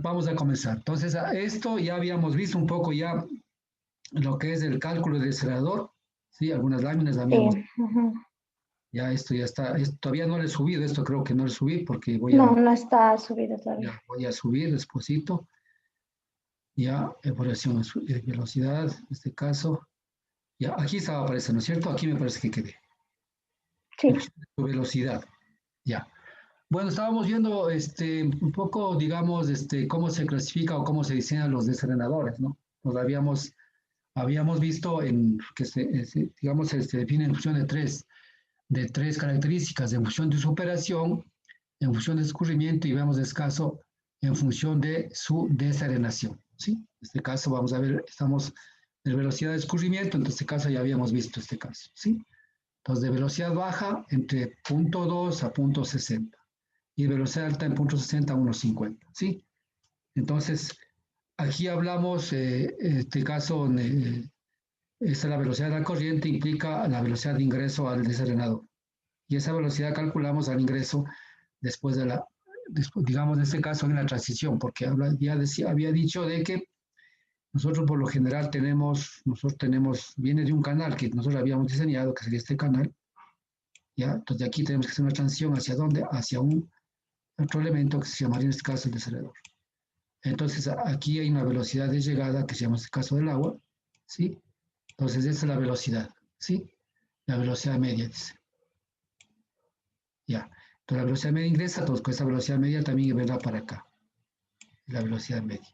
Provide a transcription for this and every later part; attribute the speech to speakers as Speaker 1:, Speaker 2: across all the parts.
Speaker 1: Vamos a comenzar. Entonces, a esto ya habíamos visto un poco ya lo que es el cálculo del acelerador, ¿sí? Algunas láminas
Speaker 2: Sí.
Speaker 1: habíamos,
Speaker 2: Ujú.
Speaker 1: ya esto ya está, todavía no le he subido, esto creo que no le subí porque
Speaker 2: No, no está subido todavía.
Speaker 1: voy a subir despuesito, ya, evaluación de velocidad, en este caso, ya, aquí estaba apareciendo, ¿no es cierto? Aquí me parece que quedé.
Speaker 2: Sí.
Speaker 1: Su velocidad, ya. Bueno, estábamos viendo un poco, digamos, cómo se clasifica o cómo se diseñan los desarenadores, ¿no? Nos habíamos visto que digamos, se define en función de tres características, en función de su operación, en función de escurrimiento y vemos escaso en función de su desarenación, ¿sí? En este caso vamos a ver, estamos de velocidad de escurrimiento, en este caso ya habíamos visto este caso, ¿sí? Entonces, de velocidad baja entre 0.2 a 0.60 y velocidad alta en 0.60 a 1.50, ¿sí? Entonces, aquí hablamos, este caso, esta la velocidad de la corriente implica la velocidad de ingreso al desarenador. Y esa velocidad calculamos al ingreso después de digamos, en este caso en la transición, porque había dicho de que nosotros por lo general viene de un canal que nosotros habíamos diseñado, que sería este canal, ¿ya? Entonces aquí tenemos que hacer una transición hacia dónde, hacia otro elemento que se llamaría en este caso el desacelerador. Entonces aquí hay una velocidad de llegada que se llama en este caso del agua, ¿sí? Entonces esa es la velocidad, ¿sí? La velocidad media, dice. Ya. Entonces la velocidad media ingresa, entonces con esa velocidad media también vendrá para acá, la velocidad media.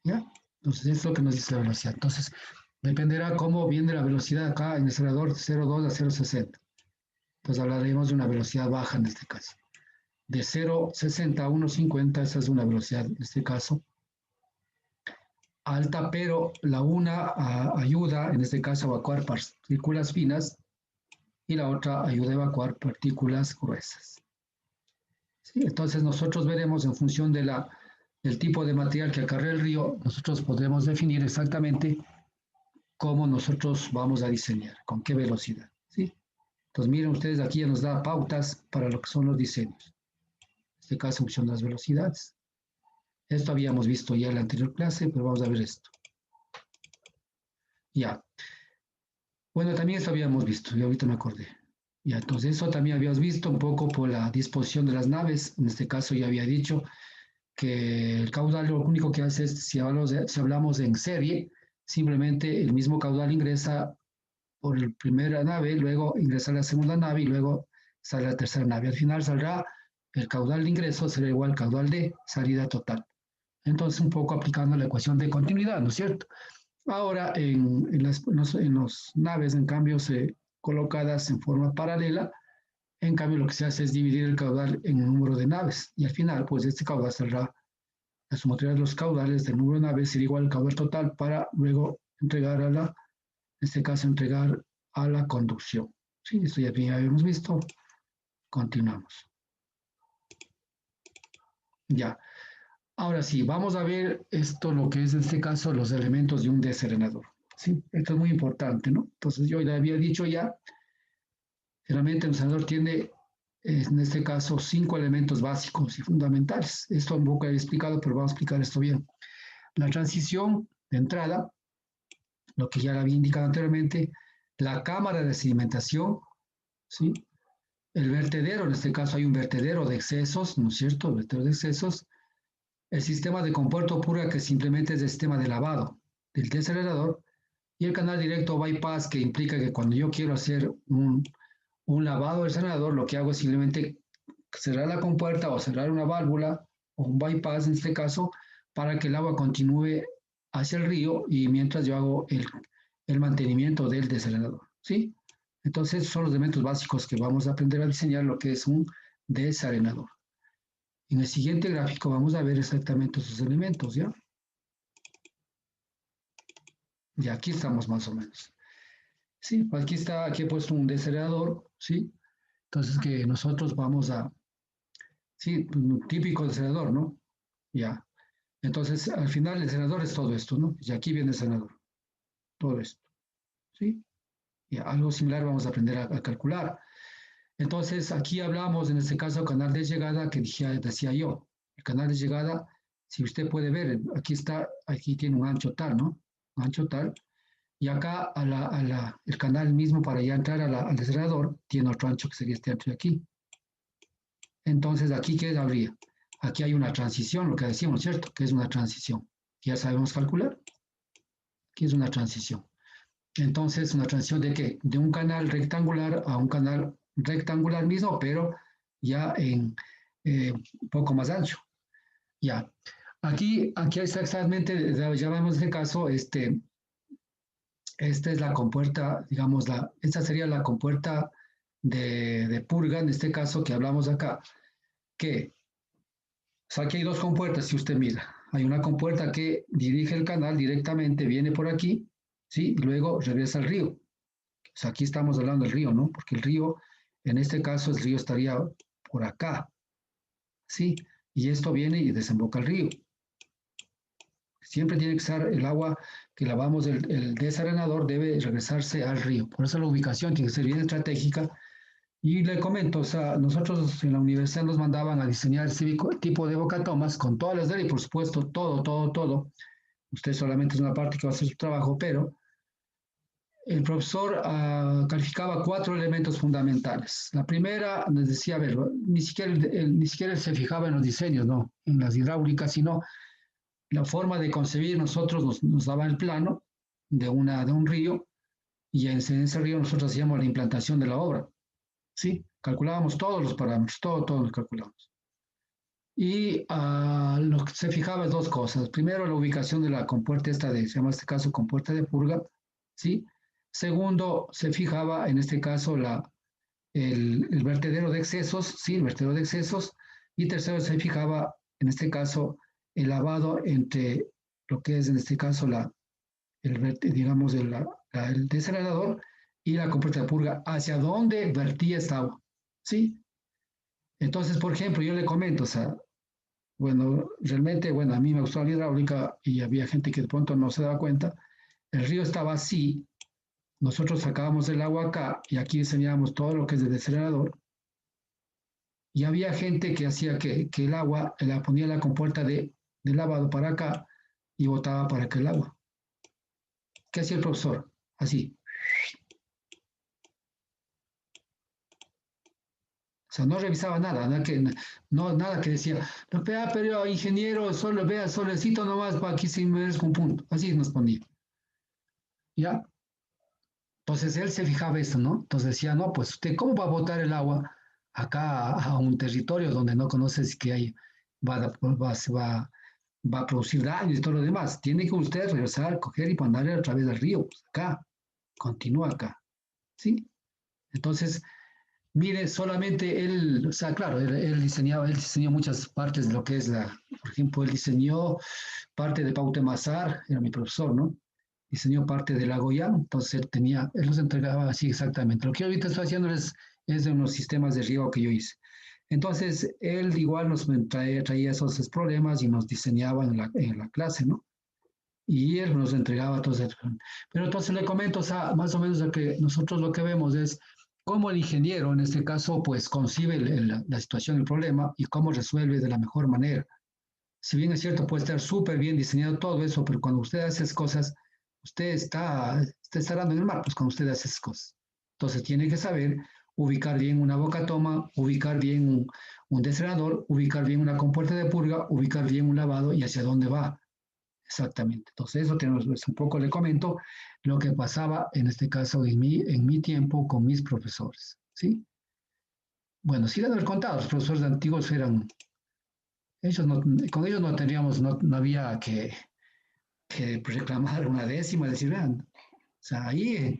Speaker 1: ¿Ya? Entonces eso es lo que nos dice la velocidad. Entonces dependerá cómo viene la velocidad acá en el acelerador de 0.2 a 0.60. Entonces hablaremos de una velocidad baja en este caso. De 0.60 a 1.50, esa es una velocidad en este caso alta, pero la una ayuda, en este caso, a evacuar partículas finas y la otra ayuda a evacuar partículas gruesas. ¿Sí? Entonces nosotros veremos en función del tipo de material que acarrea el río, nosotros podremos definir exactamente cómo nosotros vamos a diseñar, con qué velocidad. ¿Sí? Entonces miren ustedes, aquí ya nos da pautas para lo que son los diseños. En este caso, en función de las velocidades. Esto habíamos visto ya en la anterior clase, pero vamos a ver esto. Ya. Bueno, también esto habíamos visto, y ahorita me acordé. Ya, entonces eso también habíamos visto un poco por la disposición de las naves. En este caso ya había dicho que el caudal lo único que hace es, si hablamos en serie, simplemente el mismo caudal ingresa por la primera nave, luego ingresa la segunda nave y luego sale la tercera nave. Al final saldrá el caudal de ingreso, será igual al caudal de salida total. Entonces, un poco aplicando la ecuación de continuidad, ¿no es cierto? Ahora, en las naves, en cambio, colocadas en forma paralela, en cambio, lo que se hace es dividir el caudal en un número de naves y al final, pues este caudal saldrá, la sumatoria de los caudales del número de naves será igual al caudal total para luego entregar en este caso, entregar a la conducción. Sí, esto ya habíamos visto. Continuamos. Ya. Ahora sí, vamos a ver esto, lo que es en este caso los elementos de un desarenador. Sí, esto es muy importante, ¿no? Entonces yo ya había dicho ya, generalmente el desarenador tiene, en este caso, 5 elementos básicos y fundamentales. Esto un poco he explicado, pero vamos a explicar esto bien. La transición de entrada, lo que ya había indicado anteriormente, la cámara de sedimentación, ¿sí? El vertedero, en este caso hay un vertedero de excesos, ¿no es cierto? El vertedero de excesos. El sistema de compuerto pura, que simplemente es el sistema de lavado del desacelerador, y el canal directo bypass, que implica que cuando yo quiero hacer un lavado del acelerador, lo que hago es simplemente cerrar la compuerta o cerrar una válvula o un bypass en este caso, para que el agua continúe hacia el río y mientras yo hago el mantenimiento del desacelerador, ¿sí? Entonces son los elementos básicos que vamos a aprender a diseñar lo que es un desarenador. En el siguiente gráfico vamos a ver exactamente esos elementos, ¿ya? Y aquí estamos más o menos. Sí, aquí he puesto un desacerador, ¿sí? Entonces que nosotros vamos sí, un típico desacerador, ¿no? Ya. Entonces, al final el desacerador es todo esto, ¿no? Y aquí viene el desacerador, todo esto, ¿sí? Y algo similar vamos a aprender a calcular. Entonces, aquí hablamos, en este caso, canal de llegada que decía yo. El canal de llegada, si usted puede ver, aquí está, aquí tiene un ancho tal, ¿no? Un ancho tal. Y acá el canal mismo para ya entrar al desrenador tiene otro ancho que sería este ancho de aquí. Entonces, aquí, ¿qué habría? Aquí hay una transición, lo que decimos, ¿cierto? Que es una transición. Ya sabemos calcular. Aquí es una transición. Entonces, ¿una transición de qué? De un canal rectangular a un canal rectangular mismo, pero ya en un poco más ancho. Ya. Aquí está exactamente, ya vemos este caso, esta es la compuerta, digamos, esta sería la compuerta de purga, en este caso que hablamos acá, que o sea, aquí hay dos compuertas, si usted mira. Hay una compuerta que dirige el canal directamente, viene por aquí, ¿sí? Y luego regresa al río. O sea, aquí estamos hablando del río, ¿no? Porque el río, en este caso, el río estaría por acá, ¿sí? Y esto viene y desemboca al río. Siempre tiene que estar el agua que lavamos el desarenador, debe regresarse al río. Por eso la ubicación tiene que ser bien estratégica. Y le comento, o sea, nosotros en la universidad nos mandaban a diseñar ese tipo de bocatomas con todas las leyes, y por supuesto, todo. Usted solamente es una parte que va a hacer su trabajo, pero el profesor calificaba 4 elementos fundamentales. La primera nos decía, a ver, ni siquiera, ni siquiera se fijaba en los diseños, ¿no? En las hidráulicas, sino la forma de concebir. Nosotros nos daba el plano de un río y en ese río nosotros hacíamos la implantación de la obra, ¿sí? Calculábamos todos los parámetros, todo lo calculamos. Y lo que se fijaba es dos cosas. Primero, la ubicación de la compuerta esta se llama en este caso compuerta de purga, ¿sí? Segundo, se fijaba en este caso el vertedero de excesos, ¿sí? El vertedero de excesos. Y tercero, se fijaba en este caso el lavado entre lo que es en este caso digamos el desarenador y la compuerta de purga, hacia dónde vertía esta agua, ¿sí? Entonces, por ejemplo, yo le comento, o sea, bueno, realmente, bueno, a mí me gustó la hidráulica y había gente que de pronto no se daba cuenta. El río estaba así, nosotros sacábamos el agua acá y aquí enseñábamos todo lo que es de desarenador. Y había gente que hacía que el agua la ponía en la compuerta de lavado para acá y botaba para acá el agua. ¿Qué hacía el profesor? Así. O sea, no revisaba nada, nada que decía, no, pero ingeniero, solo vea, solecito nomás, para aquí se merezca un punto. Así nos ponía. ¿Ya? Entonces él se fijaba esto, ¿no? Entonces decía, no, pues usted, ¿cómo va a botar el agua acá a un territorio donde no conoces que hay, va a producir daños y todo lo demás? Tiene que usted regresar, coger y mandarle a través del río, pues, acá, continúa acá, ¿sí? Entonces, mire, solamente él, o sea, claro, él diseñó muchas partes de lo que es por ejemplo, él diseñó parte de Pautemazar, era mi profesor, ¿no? Diseñó parte del Lagoya, entonces él los entregaba así exactamente. Lo que yo ahorita estoy haciendo es de unos sistemas de riego que yo hice. Entonces, él igual nos traía esos problemas y nos diseñaba en la clase, ¿no? Y él nos entregaba todo eso. Pero entonces le comento, o sea, más o menos nosotros lo que vemos es cómo el ingeniero, en este caso, pues concibe la situación, el problema y cómo resuelve de la mejor manera. Si bien es cierto, puede estar súper bien diseñado todo eso, pero cuando usted hace esas cosas, usted está dando en el mar, pues cuando usted hace esas cosas. Entonces tiene que saber ubicar bien una boca toma, ubicar bien un desarenador, ubicar bien una compuerta de purga, ubicar bien un lavado y hacia dónde va. Exactamente. Entonces, eso es un poco le comento lo que pasaba en este caso en mi tiempo con mis profesores. ¿Sí? Bueno, sí de haber contado, los profesores antiguos eran, con ellos no tendríamos, no había que reclamar una décima, decir, vean, o sea, ahí,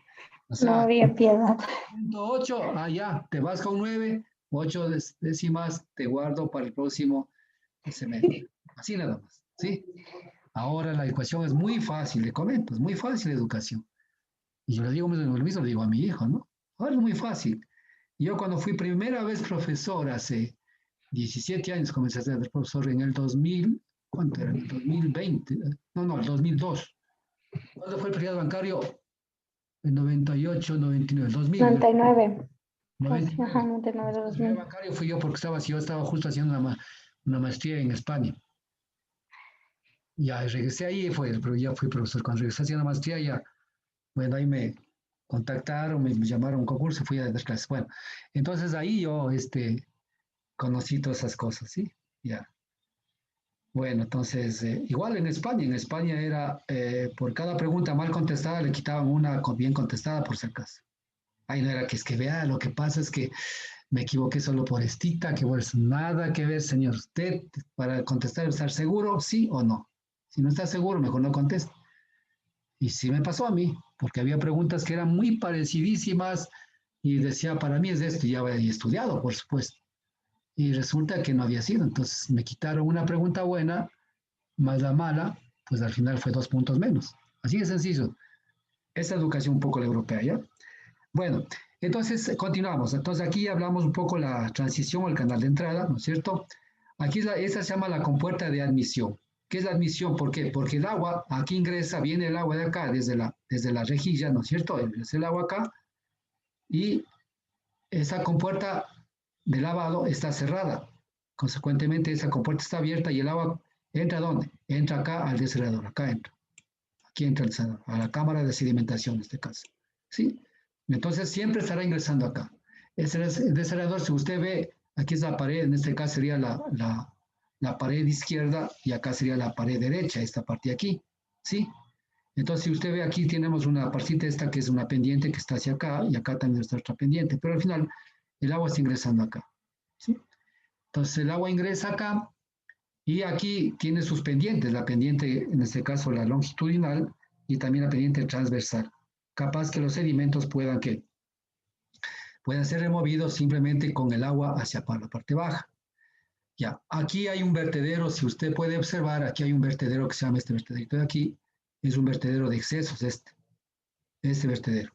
Speaker 1: o
Speaker 2: No
Speaker 1: sea,
Speaker 2: había piedad.
Speaker 1: 8, ya, te vas con 9, 8 décimas, te guardo para el próximo semestre. Así nada más, ¿sí? Ahora la ecuación es muy fácil, le comento, es muy fácil la educación. Y yo le digo lo mismo, le digo a mi hijo, ¿no? Ahora es muy fácil. Yo cuando fui primera vez profesor, hace 17 años, comencé a ser profesor en el 2000, ¿cuánto era? En el 2020, no, el 2002. ¿Cuándo fue el periodo bancario? En 98, 99, 2000,
Speaker 2: 99. Casi, ajá,
Speaker 1: 99.
Speaker 2: 99 de
Speaker 1: El periodo
Speaker 2: 2000.
Speaker 1: bancario fui yo porque yo estaba justo haciendo una maestría en España. Ya regresé ahí, pero ya fui profesor. Cuando regresé hacia la maestría, ya, bueno, ahí me contactaron, me llamaron a un concurso y fui a dar clases. Bueno, entonces ahí yo conocí todas esas cosas, ¿sí? Ya. Bueno, entonces, igual en España era, por cada pregunta mal contestada, le quitaban una bien contestada por si acaso. Ahí no era que es que vea, lo que pasa es que me equivoqué solo por estita, que pues nada que ver, señor. Usted, para contestar, estar seguro, sí o no. Si no está seguro, mejor no conteste. Y sí me pasó a mí, porque había preguntas que eran muy parecidísimas y decía, para mí es esto, y ya había estudiado, por supuesto. Y resulta que no había sido. Entonces me quitaron una pregunta buena, más la mala, pues al final fue 2 puntos menos. Así de sencillo. Esa educación un poco la europea, ¿ya? Bueno, entonces continuamos. Entonces aquí hablamos un poco la transición o el canal de entrada, ¿no es cierto? Aquí esa se llama la compuerta de admisión. ¿Qué es la admisión? ¿Por qué? Porque el agua aquí ingresa, viene el agua de acá, desde la rejilla, ¿no es cierto? Es el agua acá y esa compuerta de lavado está cerrada. Consecuentemente, esa compuerta está abierta y el agua entra ¿a dónde? Entra acá al desalador, acá entra. Aquí entra el desalador, a la cámara de sedimentación en este caso. ¿Sí? Entonces siempre estará ingresando acá. El desalador, si usted ve, aquí es la pared, en este caso sería la pared izquierda y acá sería la pared derecha, esta parte de aquí. ¿Sí? Entonces, si usted ve aquí, tenemos una partita esta que es una pendiente que está hacia acá y acá también está otra pendiente, pero al final el agua está ingresando acá. ¿Sí? Entonces, el agua ingresa acá y aquí tiene sus pendientes, la pendiente, en este caso, la longitudinal y también la pendiente transversal. Capaz que los sedimentos puedan ser removidos simplemente con el agua hacia la parte baja. Ya, aquí hay un vertedero, si usted puede observar, aquí hay un vertedero que se llama este vertedero de aquí, es un vertedero de excesos este vertedero.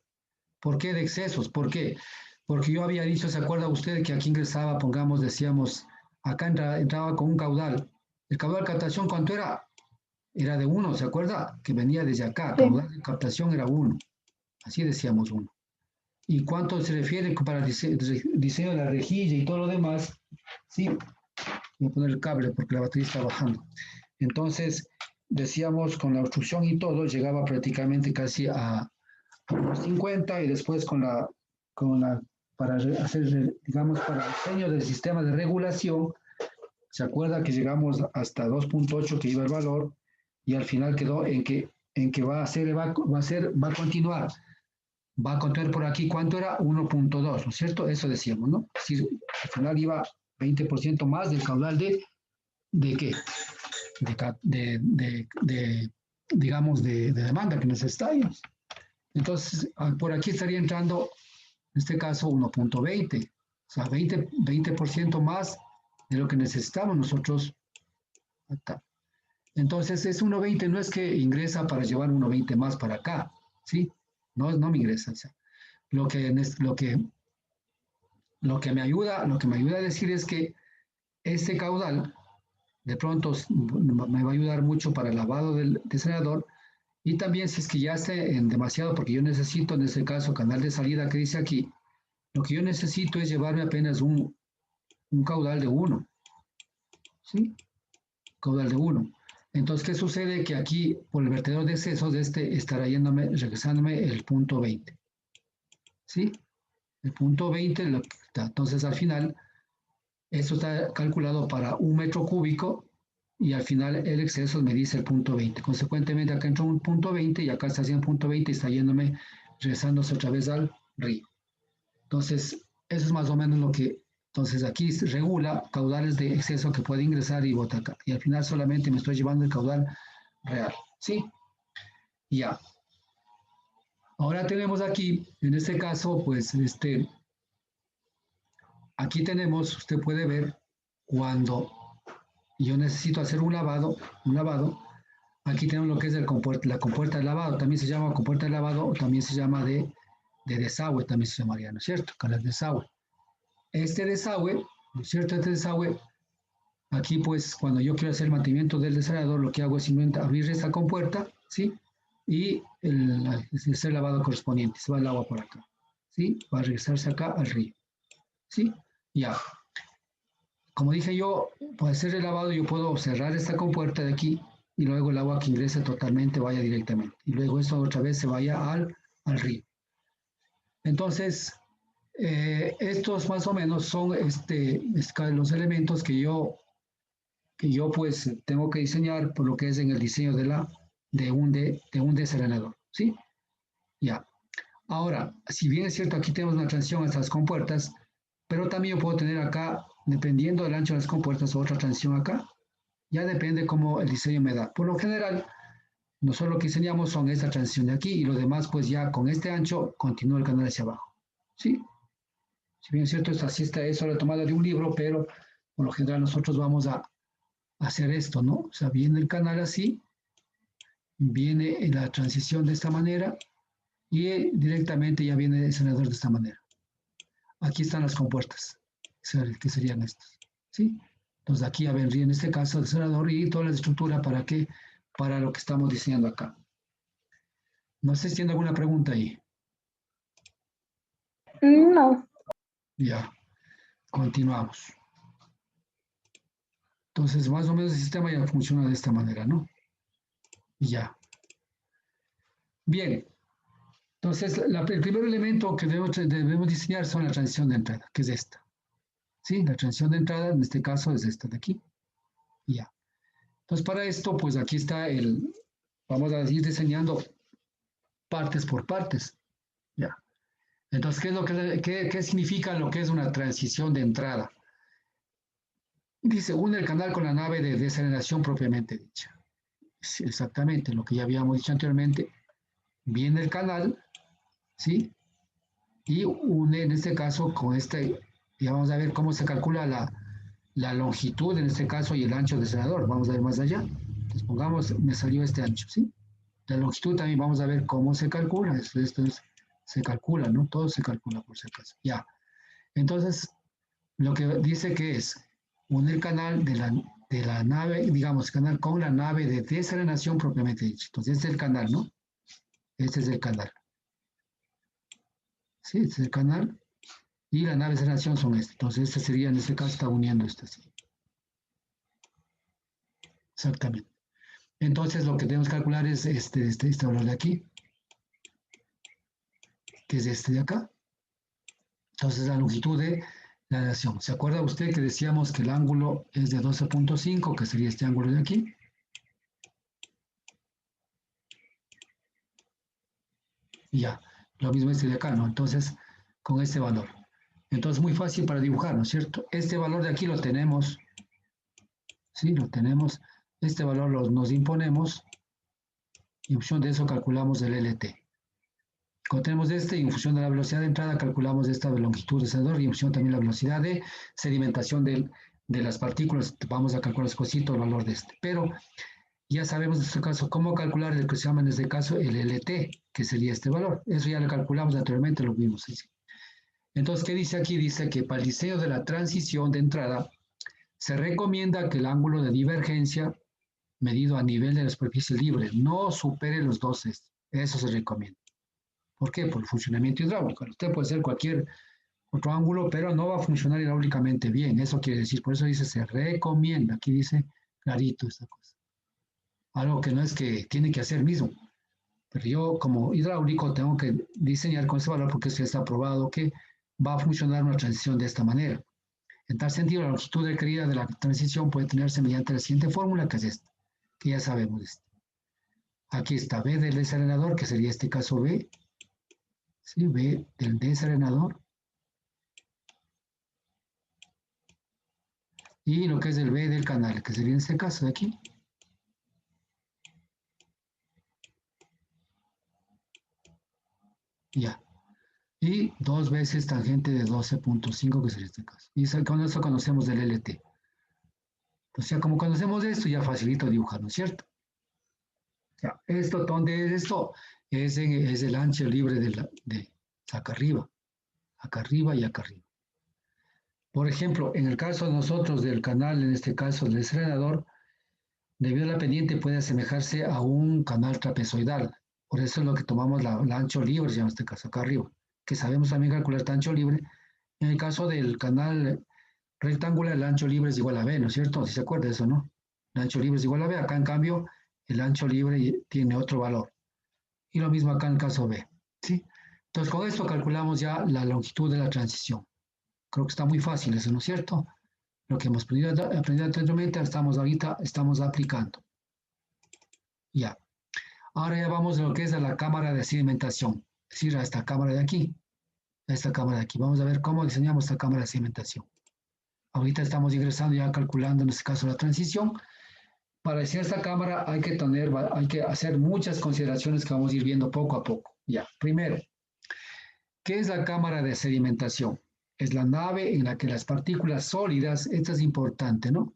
Speaker 1: ¿Por qué de excesos? ¿Por qué? Porque yo había dicho, ¿se acuerda usted que aquí ingresaba, pongamos, decíamos, acá entraba con un caudal? El caudal de captación, ¿cuánto era? Era de 1, ¿se acuerda? Que venía desde acá,
Speaker 2: Sí.
Speaker 1: caudal de captación era 1, así decíamos 1. ¿Y cuánto se refiere para el diseño de la rejilla y todo lo demás? Sí, voy a poner el cable porque la batería está bajando. Entonces, decíamos, con la obstrucción y todo, llegaba prácticamente casi a 50 y después para hacer, digamos, para el diseño del sistema de regulación, se acuerda que llegamos hasta 2.8 que iba el valor y al final quedó en que va a continuar por aquí, ¿cuánto era? 1.2, ¿no es cierto? Eso decíamos, ¿no? Si al final iba 20% más del caudal ¿de qué? Digamos, de demanda que necesitábamos. Entonces, por aquí estaría entrando, en este caso, 1.20, o sea, 20% más de lo que necesitamos nosotros acá. Entonces, es 1.20, no es que ingresa para llevar 1.20 más para acá, ¿sí? No me ingresa. O sea, lo que me ayuda a decir es que este caudal, de pronto, me va a ayudar mucho para el lavado del desalador. Y también si es que ya esté en demasiado, porque yo necesito, en este caso, canal de salida que dice aquí, lo que yo necesito es llevarme apenas un caudal de 1, ¿sí? Caudal de 1. Entonces, ¿qué sucede? Que aquí, por el vertedero de excesos, estará regresándome el punto 20, ¿sí? El punto 20, entonces al final, esto está calculado para 1 metro cúbico y al final el exceso me dice el punto 20. Consecuentemente, acá entró un punto 20 y acá está haciendo punto 20 y está yéndome, regresándose otra vez al río. Entonces, eso es más o menos lo que, entonces aquí se regula caudales de exceso que puede ingresar y botar acá. Y al final solamente me estoy llevando el caudal real, ¿sí? Ya. Ahora tenemos aquí, en este caso, pues, aquí tenemos, usted puede ver, cuando yo necesito hacer un lavado, aquí tenemos lo que es la compuerta de lavado, también se llama compuerta de lavado o también se llama de desagüe, también se llamaría, ¿no es cierto? Canal de desagüe. Este desagüe, ¿no es cierto? Este desagüe, aquí pues cuando yo quiero hacer el mantenimiento del desalador, lo que hago es simplemente abrir esta compuerta, ¿sí? Y hacer el lavado correspondiente, se va el agua por acá, ¿sí? Va a regresarse acá al río, ¿sí? Ya. como dije yo, para hacer el lavado yo puedo cerrar esta compuerta de aquí y luego el agua que ingrese totalmente vaya directamente. Y luego eso otra vez se vaya al río. Entonces, estos más o menos son los elementos que yo pues tengo que diseñar por lo que es en el diseño de un desarenador, ¿sí? Ya. Ahora, si bien es cierto, aquí tenemos una transición a estas compuertas, pero también yo puedo tener acá, dependiendo del ancho de las compuertas, otra transición acá. Ya depende cómo el diseño me da. Por lo general, nosotros lo que diseñamos son esta transición de aquí y lo demás, pues ya con este ancho, continúa el canal hacia abajo, ¿sí? Si bien es cierto, eso lo he tomado de un libro, pero por lo general nosotros vamos a hacer esto, ¿no? O sea, viene el canal así, viene la transición de esta manera y directamente ya viene el desarenador de esta manera. Aquí están las compuertas, que serían estas, ¿sí? Entonces aquí ya vendría en este caso el desarenador y toda la estructura para lo que estamos diseñando acá. No sé si tiene alguna pregunta ahí.
Speaker 2: No.
Speaker 1: Ya, continuamos. Entonces, más o menos el sistema ya funciona de esta manera, ¿no? Ya. Bien. Entonces, el primer elemento que debemos diseñar son la transición de entrada, que es esta. ¿Sí? La transición de entrada, en este caso, es esta de aquí. Ya. Entonces, para esto, pues aquí está vamos a ir diseñando partes por partes. Ya. Entonces, ¿qué significa lo que es una transición de entrada? Dice, une el canal con la nave de desalinación propiamente dicha. Sí, exactamente, lo que ya habíamos dicho anteriormente. Viene el canal, ¿sí? Y une en este caso con y vamos a ver cómo se calcula la longitud en este caso y el ancho del desarenador. Vamos a ver más allá. Entonces pongamos, me salió este ancho, ¿sí? La longitud también vamos a ver cómo se calcula. Se calcula, ¿no? Todo se calcula por si acaso. Ya. Entonces, lo que dice que es unir el canal de la nave, digamos, canal con la nave de desalinación propiamente dicha. Entonces, este es el canal, ¿no? Este es el canal. Sí, este es el canal. Y la nave de desalinación son estas. Entonces, este sería, en este caso, está uniendo estas. Exactamente. Entonces, lo que tenemos que calcular es este valor de aquí, que es este de acá. Entonces, la longitud de la desalinación. ¿Se acuerda usted que decíamos que el ángulo es de 12.5, que sería este ángulo de aquí? Y ya, lo mismo este de acá, ¿no? Entonces, con este valor. Entonces, muy fácil para dibujar, ¿no es cierto? Este valor de aquí lo tenemos, ¿sí? Lo tenemos. Este valor nos imponemos y en función de eso calculamos el LT. Cuando tenemos y en función de la velocidad de entrada calculamos esta longitud de sedador y en función también de la velocidad de sedimentación de las partículas, vamos a calcular cosito el valor de este. Pero ya sabemos en este caso cómo calcular el que se llama en este caso el LT, que sería este valor. Eso ya lo calculamos anteriormente, lo vimos. ¿Sí? Entonces, ¿qué dice aquí? Dice que para el diseño de la transición de entrada se recomienda que el ángulo de divergencia medido a nivel de la superficie libre no supere los 12. Eso se recomienda. ¿Por qué? Por el funcionamiento hidráulico. Usted puede hacer cualquier otro ángulo, pero no va a funcionar hidráulicamente bien. Eso quiere decir, por eso dice se recomienda. Aquí dice clarito esta cosa. Algo que no es que tiene que hacer mismo. Pero yo como hidráulico tengo que diseñar con ese valor porque se está probado que va a funcionar una transición de esta manera. En tal sentido, la longitud requerida de la transición puede tenerse mediante la siguiente fórmula, que es esta, que ya sabemos. Aquí está B del desarenador, que sería este caso B. ¿Sí? B del desarenador. Y lo que es el B del canal, que sería en este caso de aquí. Ya. Y 2 veces tangente de 12.5, que sería este caso. Y con eso conocemos del LT. O sea, como conocemos esto, ya facilito dibujar, ¿no es cierto? Ya, ¿dónde es esto? Es el ancho libre de acá arriba y acá arriba. Por ejemplo, en el caso de nosotros del canal, en este caso del desarenador, debido a la pendiente puede asemejarse a un canal trapezoidal. Por eso es lo que tomamos la ancho libre, en este caso acá arriba, que sabemos también calcular este ancho libre. En el caso del canal rectangular, el ancho libre es igual a B, ¿no es cierto? Si se acuerda de eso, ¿no? El ancho libre es igual a B. Acá, en cambio, el ancho libre tiene otro valor. Y lo mismo acá en el caso B, ¿sí? Entonces, con esto calculamos ya la longitud de la transición. Creo que está muy fácil eso, ¿no es cierto? Lo que hemos aprendido anteriormente, estamos aplicando. Ya. Ahora ya vamos a lo que es a la cámara de sedimentación, es decir, a esta cámara de aquí, a esta cámara de aquí. Vamos a ver cómo diseñamos esta cámara de sedimentación. Ahorita estamos ingresando ya calculando en este caso la transición. Para diseñar esta cámara hay que hacer muchas consideraciones que vamos a ir viendo poco a poco. Ya, primero, ¿qué es la cámara de sedimentación? Es la nave en la que las partículas sólidas, esto es importante, ¿no?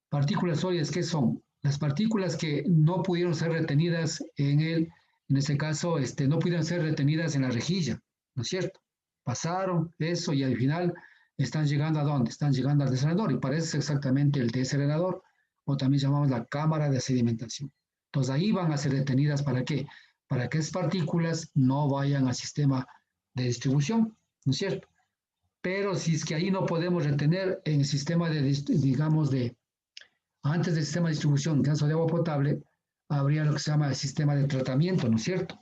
Speaker 1: Partículas sólidas, ¿qué son? Las partículas que no pudieron ser retenidas en este caso, no pudieron ser retenidas en la rejilla, ¿no es cierto? Pasaron eso y al final están llegando ¿a dónde? Están llegando al desarenador y parece exactamente el desarenador, o también llamamos la cámara de sedimentación. Entonces ahí van a ser retenidas, ¿para qué? Para que esas partículas no vayan al sistema de distribución, ¿no es cierto? Pero si es que ahí no podemos retener en el sistema antes del sistema de distribución, en caso de agua potable, habría lo que se llama el sistema de tratamiento, ¿no es cierto?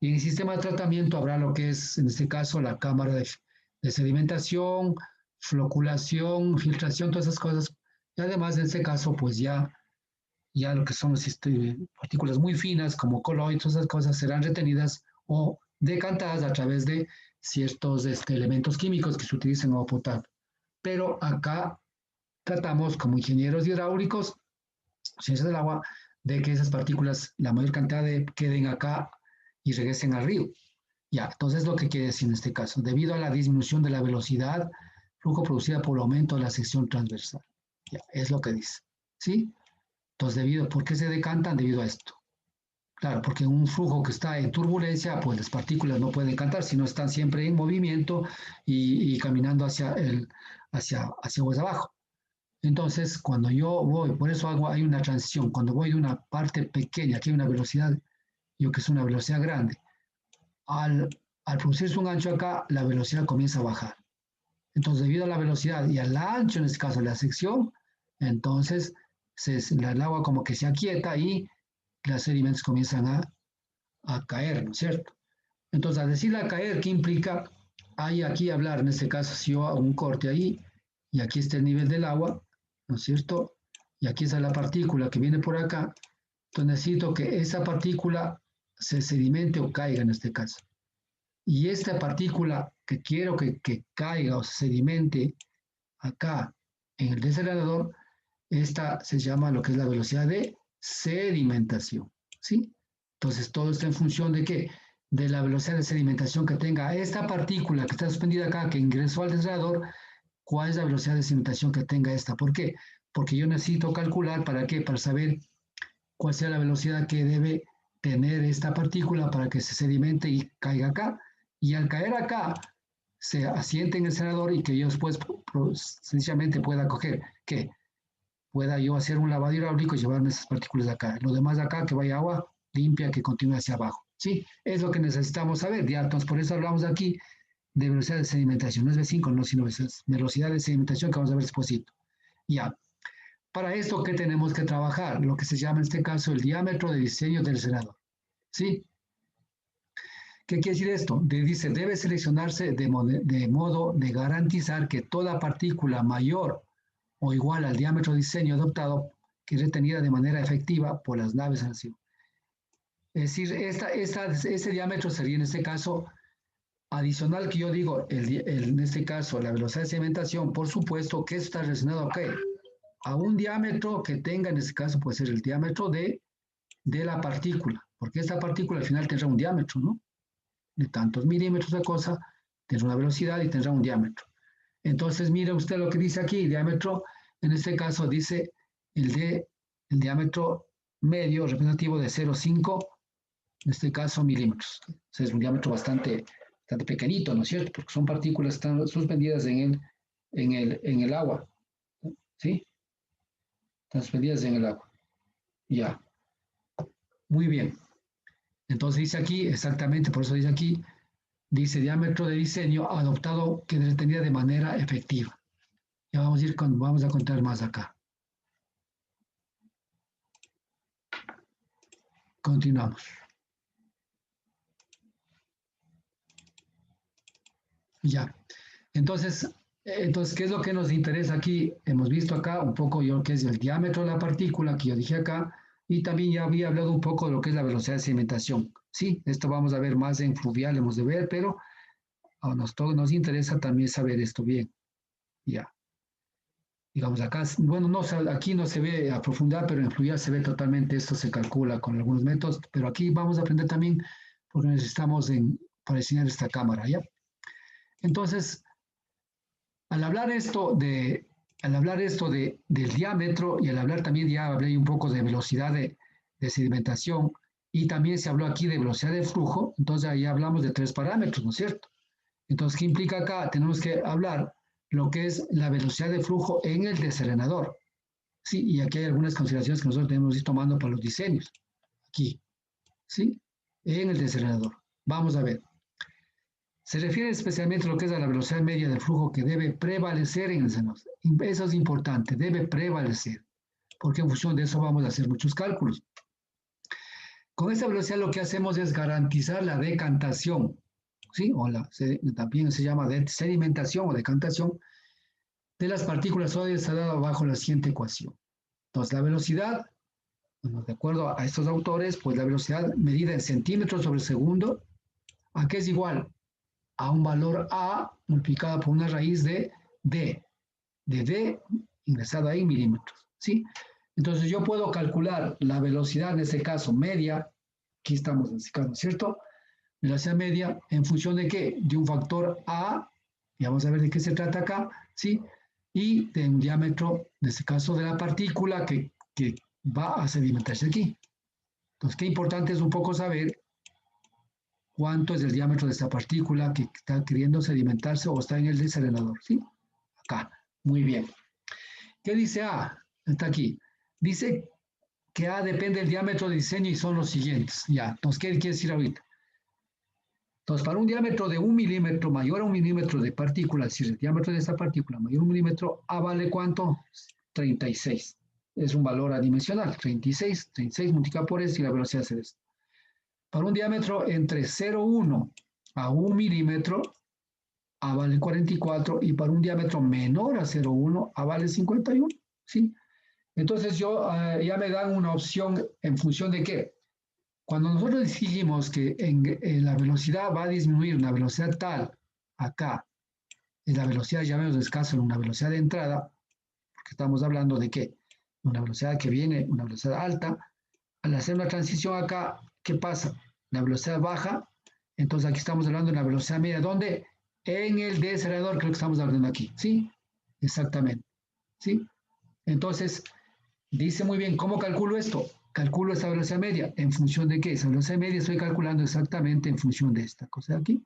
Speaker 1: Y en el sistema de tratamiento habrá lo que es, en este caso, la cámara de sedimentación, floculación, filtración, todas esas cosas. Y además, en este caso, pues ya lo que son partículas muy finas, como coloides, todas esas cosas serán retenidas o decantadas a través de ciertos elementos químicos que se utilizan en agua potable. Pero acá tratamos como ingenieros hidráulicos, ciencias del agua, de que esas partículas, la mayor cantidad queden acá y regresen al río. Ya, entonces lo que quiere decir en este caso, debido a la disminución de la velocidad, flujo producida por el aumento de la sección transversal. Ya, es lo que dice. ¿Sí? Entonces, ¿por qué se decantan? Debido a esto. Claro, porque en un flujo que está en turbulencia, pues las partículas no pueden cantar, sino están siempre en movimiento y caminando hacia aguas abajo. Entonces, cuando yo voy, por eso hay una transición, cuando voy de una parte pequeña, que hay una velocidad, que es una velocidad grande, al producirse un ancho acá, la velocidad comienza a bajar. Entonces, debido a la velocidad y al ancho, en este caso, de la sección, entonces el agua como que se aquieta y los sedimentos comienzan a caer, ¿no es cierto? Entonces, al decir a caer, ¿qué implica? Hay aquí hablar, en este caso, si yo hago un corte ahí, y aquí está el nivel del agua, ¿no es cierto? Y aquí está la partícula que viene por acá, entonces necesito que esa partícula se sedimente o caiga en este caso. Y esta partícula que quiero que caiga o se sedimente acá en el desacerador, esta se llama lo que es la velocidad de sedimentación, ¿sí? Entonces todo está en función de ¿qué? De la velocidad de sedimentación que tenga esta partícula que está suspendida acá, que ingresó al desacerador, ¿cuál es la velocidad de sedimentación que tenga esta? ¿Por qué? Porque yo necesito calcular, ¿para qué? Para saber cuál sea la velocidad que debe tener esta partícula para que se sedimente y caiga acá. Y al caer acá, se asiente en el desacerador y que yo después sencillamente pueda coger, ¿qué? Pueda yo hacer un lavado hidráulico y llevarme esas partículas de acá. Lo demás de acá, que vaya agua limpia, que continúe hacia abajo. ¿Sí? Es lo que necesitamos saber. Ya, entonces, por eso hablamos aquí de velocidad de sedimentación. No es V5, no, sino es velocidad de sedimentación que vamos a ver despuésito. Ya. Para esto, ¿qué tenemos que trabajar? Lo que se llama en este caso el diámetro de diseño del desacerador. ¿Sí? ¿Qué quiere decir esto? Dice, debe seleccionarse de modo de garantizar que toda partícula mayor o igual al diámetro de diseño adoptado que es retenida de manera efectiva por las naves al cielo. Es decir, este diámetro sería en este caso adicional que yo digo, en este caso la velocidad de sedimentación, por supuesto que eso está relacionado a un diámetro que tenga, en este caso puede ser el diámetro de la partícula, porque esta partícula al final tendrá un diámetro, ¿no? De tantos milímetros de cosa, tendrá una velocidad y tendrá un diámetro. Entonces, mire usted lo que dice aquí, diámetro, en este caso dice el diámetro medio representativo de 0,5, en este caso milímetros. O sea, es un diámetro bastante pequeñito, ¿no es cierto? Porque son partículas que están suspendidas en el agua, ¿sí? Están suspendidas en el agua. Ya. Muy bien. Entonces dice aquí, exactamente, por eso dice aquí, dice diámetro de diseño adoptado que retenida de manera efectiva. Ya vamos a contar más acá. Continuamos. Ya. Entonces, ¿qué es lo que nos interesa aquí? Hemos visto acá un poco lo que es el diámetro de la partícula, que yo dije acá, y también ya había hablado un poco de lo que es la velocidad de sedimentación. Sí, esto vamos a ver más en fluvial, hemos de ver, pero nos interesa también saber esto bien. Ya. Digamos acá, bueno, no, aquí no se ve a profundidad, pero en fluvial se ve totalmente, esto se calcula con algunos métodos, pero aquí vamos a aprender también porque necesitamos para diseñar esta cámara, ¿ya? Entonces, al hablar esto del diámetro y al hablar también, ya hablé un poco de velocidad de sedimentación y también se habló aquí de velocidad de flujo, entonces ahí hablamos de 3 parámetros, ¿no es cierto? Entonces, ¿qué implica acá? Tenemos que hablar lo que es la velocidad de flujo en el desarenador. Sí, y aquí hay algunas consideraciones que nosotros tenemos que ir tomando para los diseños. Aquí, ¿sí? En el desarenador. Vamos a ver. Se refiere especialmente a lo que es a la velocidad media del flujo que debe prevalecer en el desarenador. Eso es importante, debe prevalecer, porque en función de eso vamos a hacer muchos cálculos. Con esta velocidad lo que hacemos es garantizar la decantación, ¿sí? También se llama sedimentación o decantación de las partículas sólidas dado bajo la siguiente ecuación. Entonces, la velocidad, bueno, de acuerdo a estos autores, pues la velocidad medida en centímetros sobre segundo, ¿a qué es igual? A un valor A multiplicado por una raíz de D ingresada en milímetros, ¿sí? Entonces, yo puedo calcular la velocidad, en este caso, media, aquí estamos en este caso, ¿cierto? Velocidad media, ¿en función de qué? De un factor A, y vamos a ver de qué se trata acá, ¿sí? Y de un diámetro, en este caso, de la partícula que va a sedimentarse aquí. Entonces, qué importante es un poco saber cuánto es el diámetro de esta partícula que está queriendo sedimentarse o está en el desarenador, ¿sí? Acá, muy bien. ¿Qué dice A? Está aquí. Dice que A depende del diámetro de diseño y son los siguientes. Ya, entonces, ¿qué quiere decir ahorita? Entonces, para un diámetro de 1 milímetro mayor a 1 milímetro de partícula, es decir, el diámetro de esta partícula mayor a 1 milímetro, A vale ¿cuánto? 36. Es un valor adimensional, 36 multiplicado por eso y la velocidad es esta. Para un diámetro entre 0,1 a 1 milímetro, A vale 44 y para un diámetro menor a 0,1, A vale 51. ¿Sí? Entonces ya me dan una opción en función de qué. Cuando nosotros dijimos que la velocidad va a disminuir, una velocidad tal, acá, es la velocidad, llamemos escaso, una velocidad de entrada, porque estamos hablando de qué, una velocidad que viene, una velocidad alta, al hacer una transición acá, ¿qué pasa? La velocidad baja, entonces aquí estamos hablando de una velocidad media, ¿dónde? En el desacelerador, creo que estamos hablando aquí, ¿sí? Exactamente, ¿sí? Entonces, dice muy bien, ¿cómo calculo esto? Calculo esta velocidad media. ¿En función de qué? Esa velocidad media estoy calculando exactamente en función de esta cosa de aquí.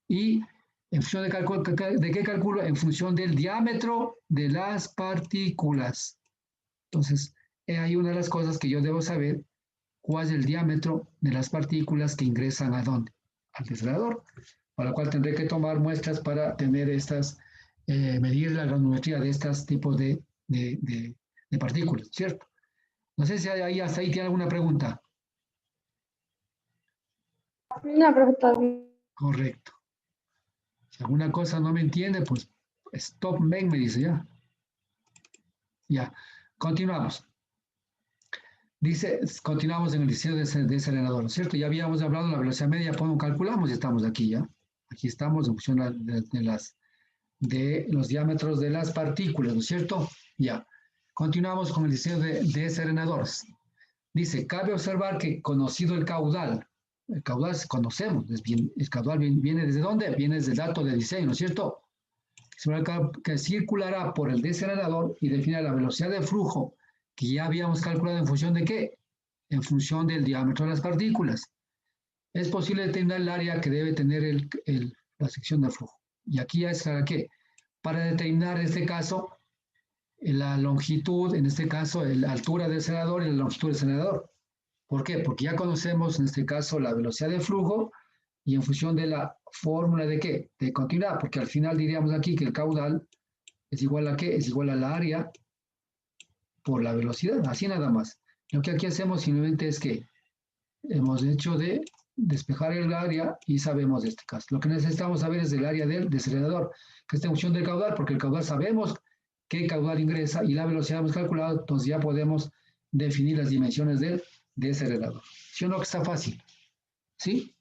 Speaker 1: Y en función de qué calculo? En función del diámetro de las partículas. Entonces, hay una de las cosas que yo debo saber, cuál es el diámetro de las partículas que ingresan ¿a dónde? Al desacelerador, para lo cual tendré que tomar muestras para tener medir la granulometría de estos tipos de partículas, ¿cierto? No sé si hasta ahí tiene alguna pregunta.
Speaker 2: Una pregunta.
Speaker 1: Correcto. Si alguna cosa no me entiende, pues stop me dice ya. Ya. Continuamos. Dice, continuamos en el diseño de ese arenador, ¿cierto? Ya habíamos hablado de la velocidad media, pues calculamos y estamos aquí ya. Aquí estamos en función de los diámetros de las partículas, ¿no es cierto? Ya. Continuamos con el diseño de ese arenador. Dice, cabe observar que conocido el caudal conocemos, el caudal viene ¿desde dónde? Viene desde el dato de diseño, ¿no es cierto? Que circulará por el desacerador y define la velocidad de flujo que ya habíamos calculado en función de qué? En función del diámetro de las partículas. Es posible determinar el área que debe tener la sección de flujo. Y aquí ya es para qué? Para determinar en este caso la longitud, en este caso la altura del acelerador y la longitud del acelerador. ¿Por qué? Porque ya conocemos en este caso la velocidad de flujo y en función de la fórmula de qué? De continuidad, porque al final diríamos aquí que el caudal ¿Es igual a qué? Es igual al área por la velocidad, así nada más. Lo que aquí hacemos simplemente es que hemos hecho de despejar el área y sabemos de este caso. Lo que necesitamos saber es del área del desalentador, que está en función del caudal, porque el caudal sabemos qué caudal ingresa y la velocidad hemos calculado, entonces ya podemos definir las dimensiones del desalentador. ¿Sí o no que está fácil? ¿Sí?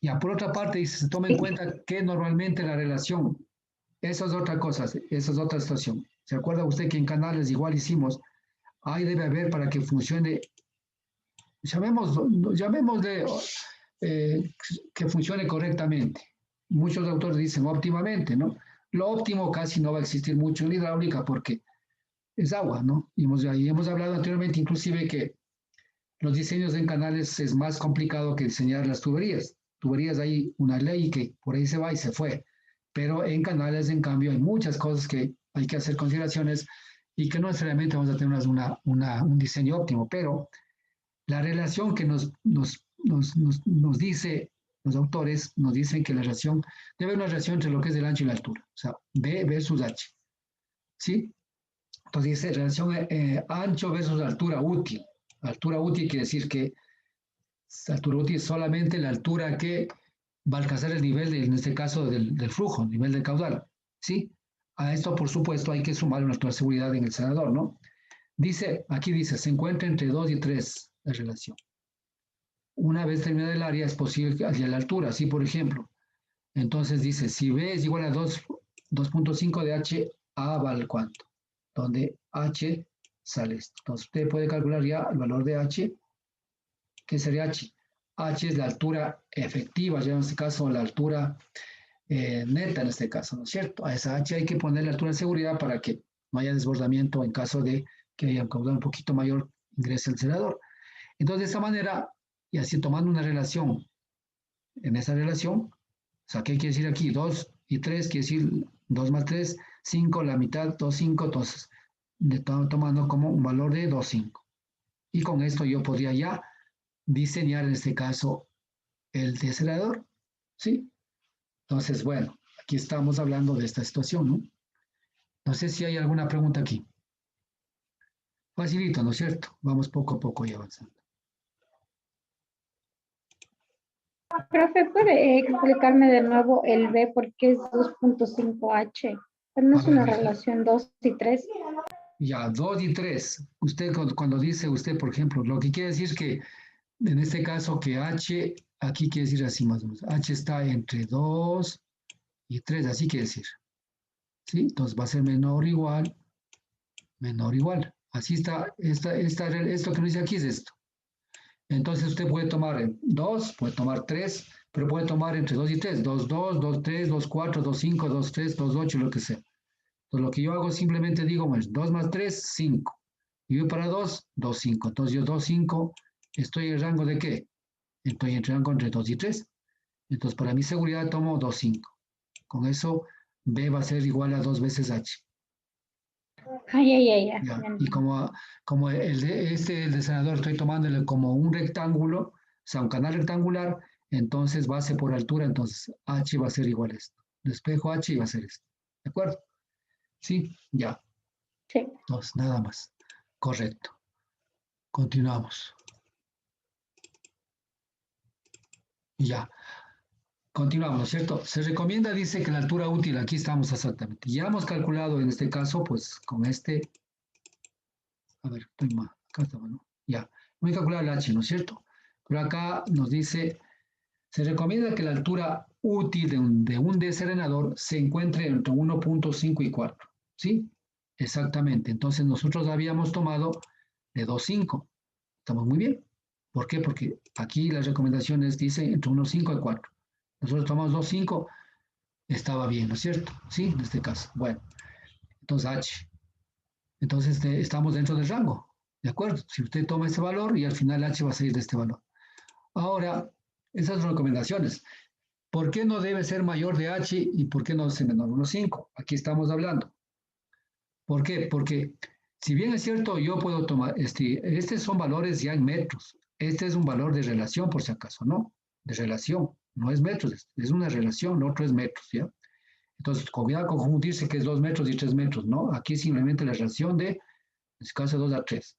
Speaker 1: Ya, por otra parte, dice, se toma en cuenta que normalmente la relación, eso es otra cosa, esa es otra situación. ¿Se acuerda usted que en canales igual hicimos, ahí debe haber para que funcione, llamémosle que funcione correctamente? Muchos autores dicen óptimamente, ¿no? Lo óptimo casi no va a existir mucho en hidráulica porque es agua, ¿no? Y hemos hablado anteriormente inclusive que los diseños en canales es más complicado que diseñar las tuberías. Tuberías hay una ley que por ahí se va y se fue, pero en canales, en cambio, hay muchas cosas que hay que hacer consideraciones y que no necesariamente vamos a tener un diseño óptimo, pero la relación que nos dice los autores, nos dicen que la relación, debe haber una relación entre lo que es el ancho y la altura, o sea, B versus H, ¿sí? Entonces dice relación ancho versus altura útil. Altura útil quiere decir que altura útil es solamente la altura que va a alcanzar el nivel, en este caso, del flujo, el nivel del caudal, ¿sí? A esto, por supuesto, hay que sumar una altura de seguridad en el sanador, ¿no? Aquí dice, se encuentra entre 2 y 3 la relación. Una vez terminada el área, es posible que hacia la altura, ¿sí? Por ejemplo, entonces dice, si B es igual a 2.5 de H, A vale cuánto, donde H sale esto. Entonces usted puede calcular ya el valor de H. ¿Qué sería H? H es la altura efectiva, ya en este caso la altura neta en este caso, ¿no es cierto? A esa H hay que poner la altura de seguridad para que no haya desbordamiento en caso de que haya un caudal un poquito mayor, ingrese el acelerador. Entonces, de esta manera, y así tomando una relación, en esa relación, o sea, ¿qué quiere decir aquí? 2 y 3, quiere decir 2 más 3, 5, la mitad, 2, 5, entonces, tomando como un valor de 2, 5. Y con esto yo podría ya diseñar en este caso el desacelerador, ¿sí? Entonces, bueno, aquí estamos hablando de esta situación, ¿no? No sé si hay alguna pregunta aquí. Facilito, ¿no es cierto? Vamos poco a poco y avanzando.
Speaker 2: Profe, ¿puede explicarme de nuevo el B porque es 2.5H? Pero no
Speaker 1: A
Speaker 2: es
Speaker 1: ver,
Speaker 2: una relación 2 y 3.
Speaker 1: ya, 2 y 3. Usted, cuando dice usted, por ejemplo, lo que quiere decir que, en este caso, que H, aquí quiere decir así más o menos, H está entre 2 y 3, así quiere decir, ¿sí? Entonces va a ser menor o igual, menor o igual. Así está, esto que nos dice aquí es esto. Entonces usted puede tomar 2, puede tomar 3, pero puede tomar entre 2 y 3, 2, 2, 2, 3, 2, 4, 2, 5, 2, 3, 2, 8, lo que sea. Entonces lo que yo hago simplemente digo, bueno, 2 más 3, 5. Y yo para 2, 2, 5. Entonces yo 2, 5, estoy en el rango de ¿qué? Estoy en el rango entre 2 y 3. Entonces para mi seguridad tomo 2, 5. Con eso B va a ser igual a 2 veces H.
Speaker 2: Ay, ay, ay, ay.
Speaker 1: ¿Ya? Y como el desanador estoy tomándole como un rectángulo, o sea, un canal rectangular, entonces base por altura, entonces H va a ser igual a esto. Despejo H y va a ser esto. ¿De acuerdo? Sí, ya.
Speaker 2: Sí.
Speaker 1: Entonces, nada más. Correcto. Continuamos. Ya. Continuamos, ¿no es cierto? Se recomienda, dice que la altura útil, aquí estamos exactamente. Ya hemos calculado en este caso, pues con este, a ver, estoy mal, acá estamos, ¿no? Ya, voy a calcular el H, ¿no es cierto? Pero acá nos dice, se recomienda que la altura útil de un desarenador se encuentre entre 1.5 y 4, ¿sí? Exactamente, entonces nosotros habíamos tomado de 2.5, estamos muy bien. ¿Por qué? Porque aquí las recomendaciones dicen entre 1.5 y 4. Nosotros tomamos 2.5, estaba bien, ¿no es cierto? Sí, en este caso. Bueno, entonces H. Entonces estamos dentro del rango, ¿de acuerdo? Si usted toma ese valor y al final H va a salir de este valor. Ahora, esas recomendaciones. ¿Por qué no debe ser mayor de H y por qué no debe ser menor de 1.5? Aquí estamos hablando. ¿Por qué? Porque si bien es cierto, yo puedo tomar, estos son valores ya en metros. Este es un valor de relación, por si acaso, ¿no? De relación, no es metros, es una relación, lo otro es metros, ¿ya? Entonces, cuidado con confundirse que es 2 metros y 3 metros, ¿no? Aquí es simplemente la relación de, en este caso, 2 a 3.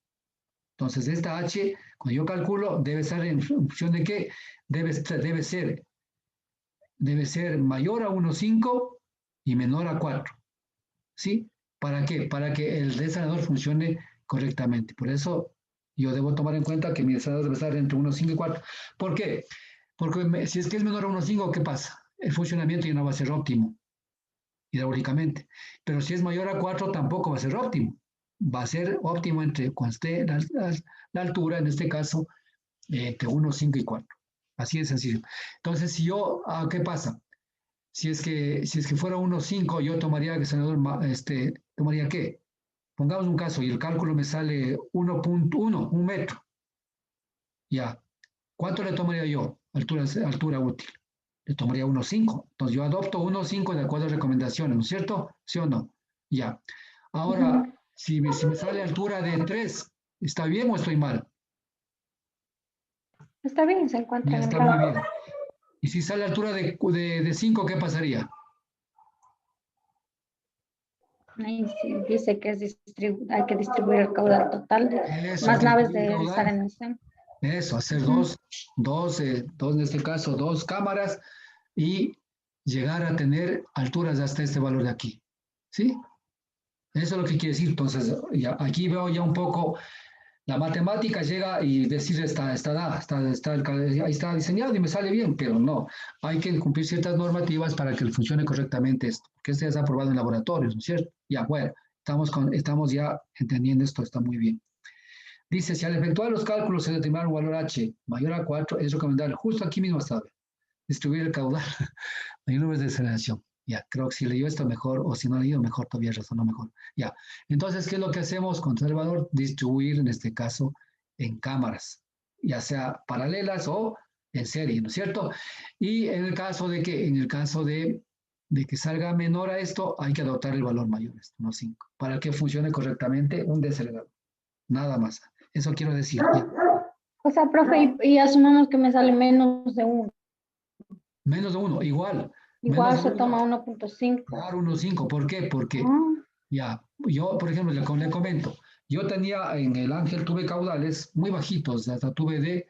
Speaker 1: Entonces, esta H, cuando yo calculo, debe estar en función de qué? Debe ser mayor a 1,5 y menor a 4. ¿Sí? ¿Para qué? Para que el desalador funcione correctamente. Por eso yo debo tomar en cuenta que mi desalador debe estar entre 1,5 y 4. ¿Por qué? Porque si es que es menor a 1,5, ¿qué pasa? El funcionamiento ya no va a ser óptimo hidráulicamente. Pero si es mayor a 4, tampoco va a ser óptimo. Va a ser óptimo entre cuando esté la altura, en este caso, entre 1,5 y 4. Así de sencillo. Entonces, si yo, ¿qué pasa? Si es que fuera 1,5, yo tomaría el senador, tomaría qué? Pongamos un caso y el cálculo me sale 1,1, 1 metro. Ya. ¿Cuánto le tomaría yo? Altura útil. Le tomaría 1,5. Entonces yo adopto 1,5 de acuerdo a recomendaciones, ¿no es cierto? ¿Sí o no? Ya. Ahora, si me sale altura de 3, ¿está bien o estoy mal?
Speaker 2: Está bien, se encuentra
Speaker 1: Ya
Speaker 2: en el
Speaker 1: está muy
Speaker 2: rango.
Speaker 1: bien. Y si sale altura de 5, ¿qué pasaría?
Speaker 2: Ahí sí dice que hay que distribuir el caudal total de
Speaker 1: Eso, hay
Speaker 2: más
Speaker 1: que
Speaker 2: naves
Speaker 1: distribuir el
Speaker 2: de
Speaker 1: caudal.
Speaker 2: desarenización.
Speaker 1: Eso, hacer dos, en este caso, 2 cámaras y llegar a tener alturas hasta este valor de aquí. ¿Sí? Eso es lo que quiere decir. Entonces, ya, aquí veo ya un poco, la matemática llega y decir, ahí está diseñado y me sale bien, pero no. Hay que cumplir ciertas normativas para que funcione correctamente esto, porque este ya está aprobado en laboratorios, ¿no es cierto? Ya, bueno, estamos ya entendiendo esto, está muy bien. Dice, si al efectuar los cálculos se determina un valor H mayor a 4, es recomendable, justo aquí mismo está, distribuir el caudal en nubes de deceleración. Ya, creo que si leyó esto mejor, o si no ha leído mejor, todavía razonó mejor. Ya, entonces, ¿qué es lo que hacemos con el valor? Distribuir, en este caso, en cámaras, ya sea paralelas o en serie, ¿no es cierto? Y en el caso de que, que salga menor a esto, hay que adoptar el valor mayor, no 5, para que funcione correctamente un desacelerador. Nada más. Eso quiero decir. Ya.
Speaker 2: O sea, profe, y asumamos que me sale menos de 1.
Speaker 1: Menos de 1, igual. Menos
Speaker 2: Igual
Speaker 1: de
Speaker 2: se
Speaker 1: 1,
Speaker 2: toma 1.5.
Speaker 1: claro, 1,5. ¿Por qué? Porque,
Speaker 2: Ah,
Speaker 1: ya, yo, por ejemplo, le comento, yo tenía en el Ángel, tuve caudales muy bajitos, hasta tuve de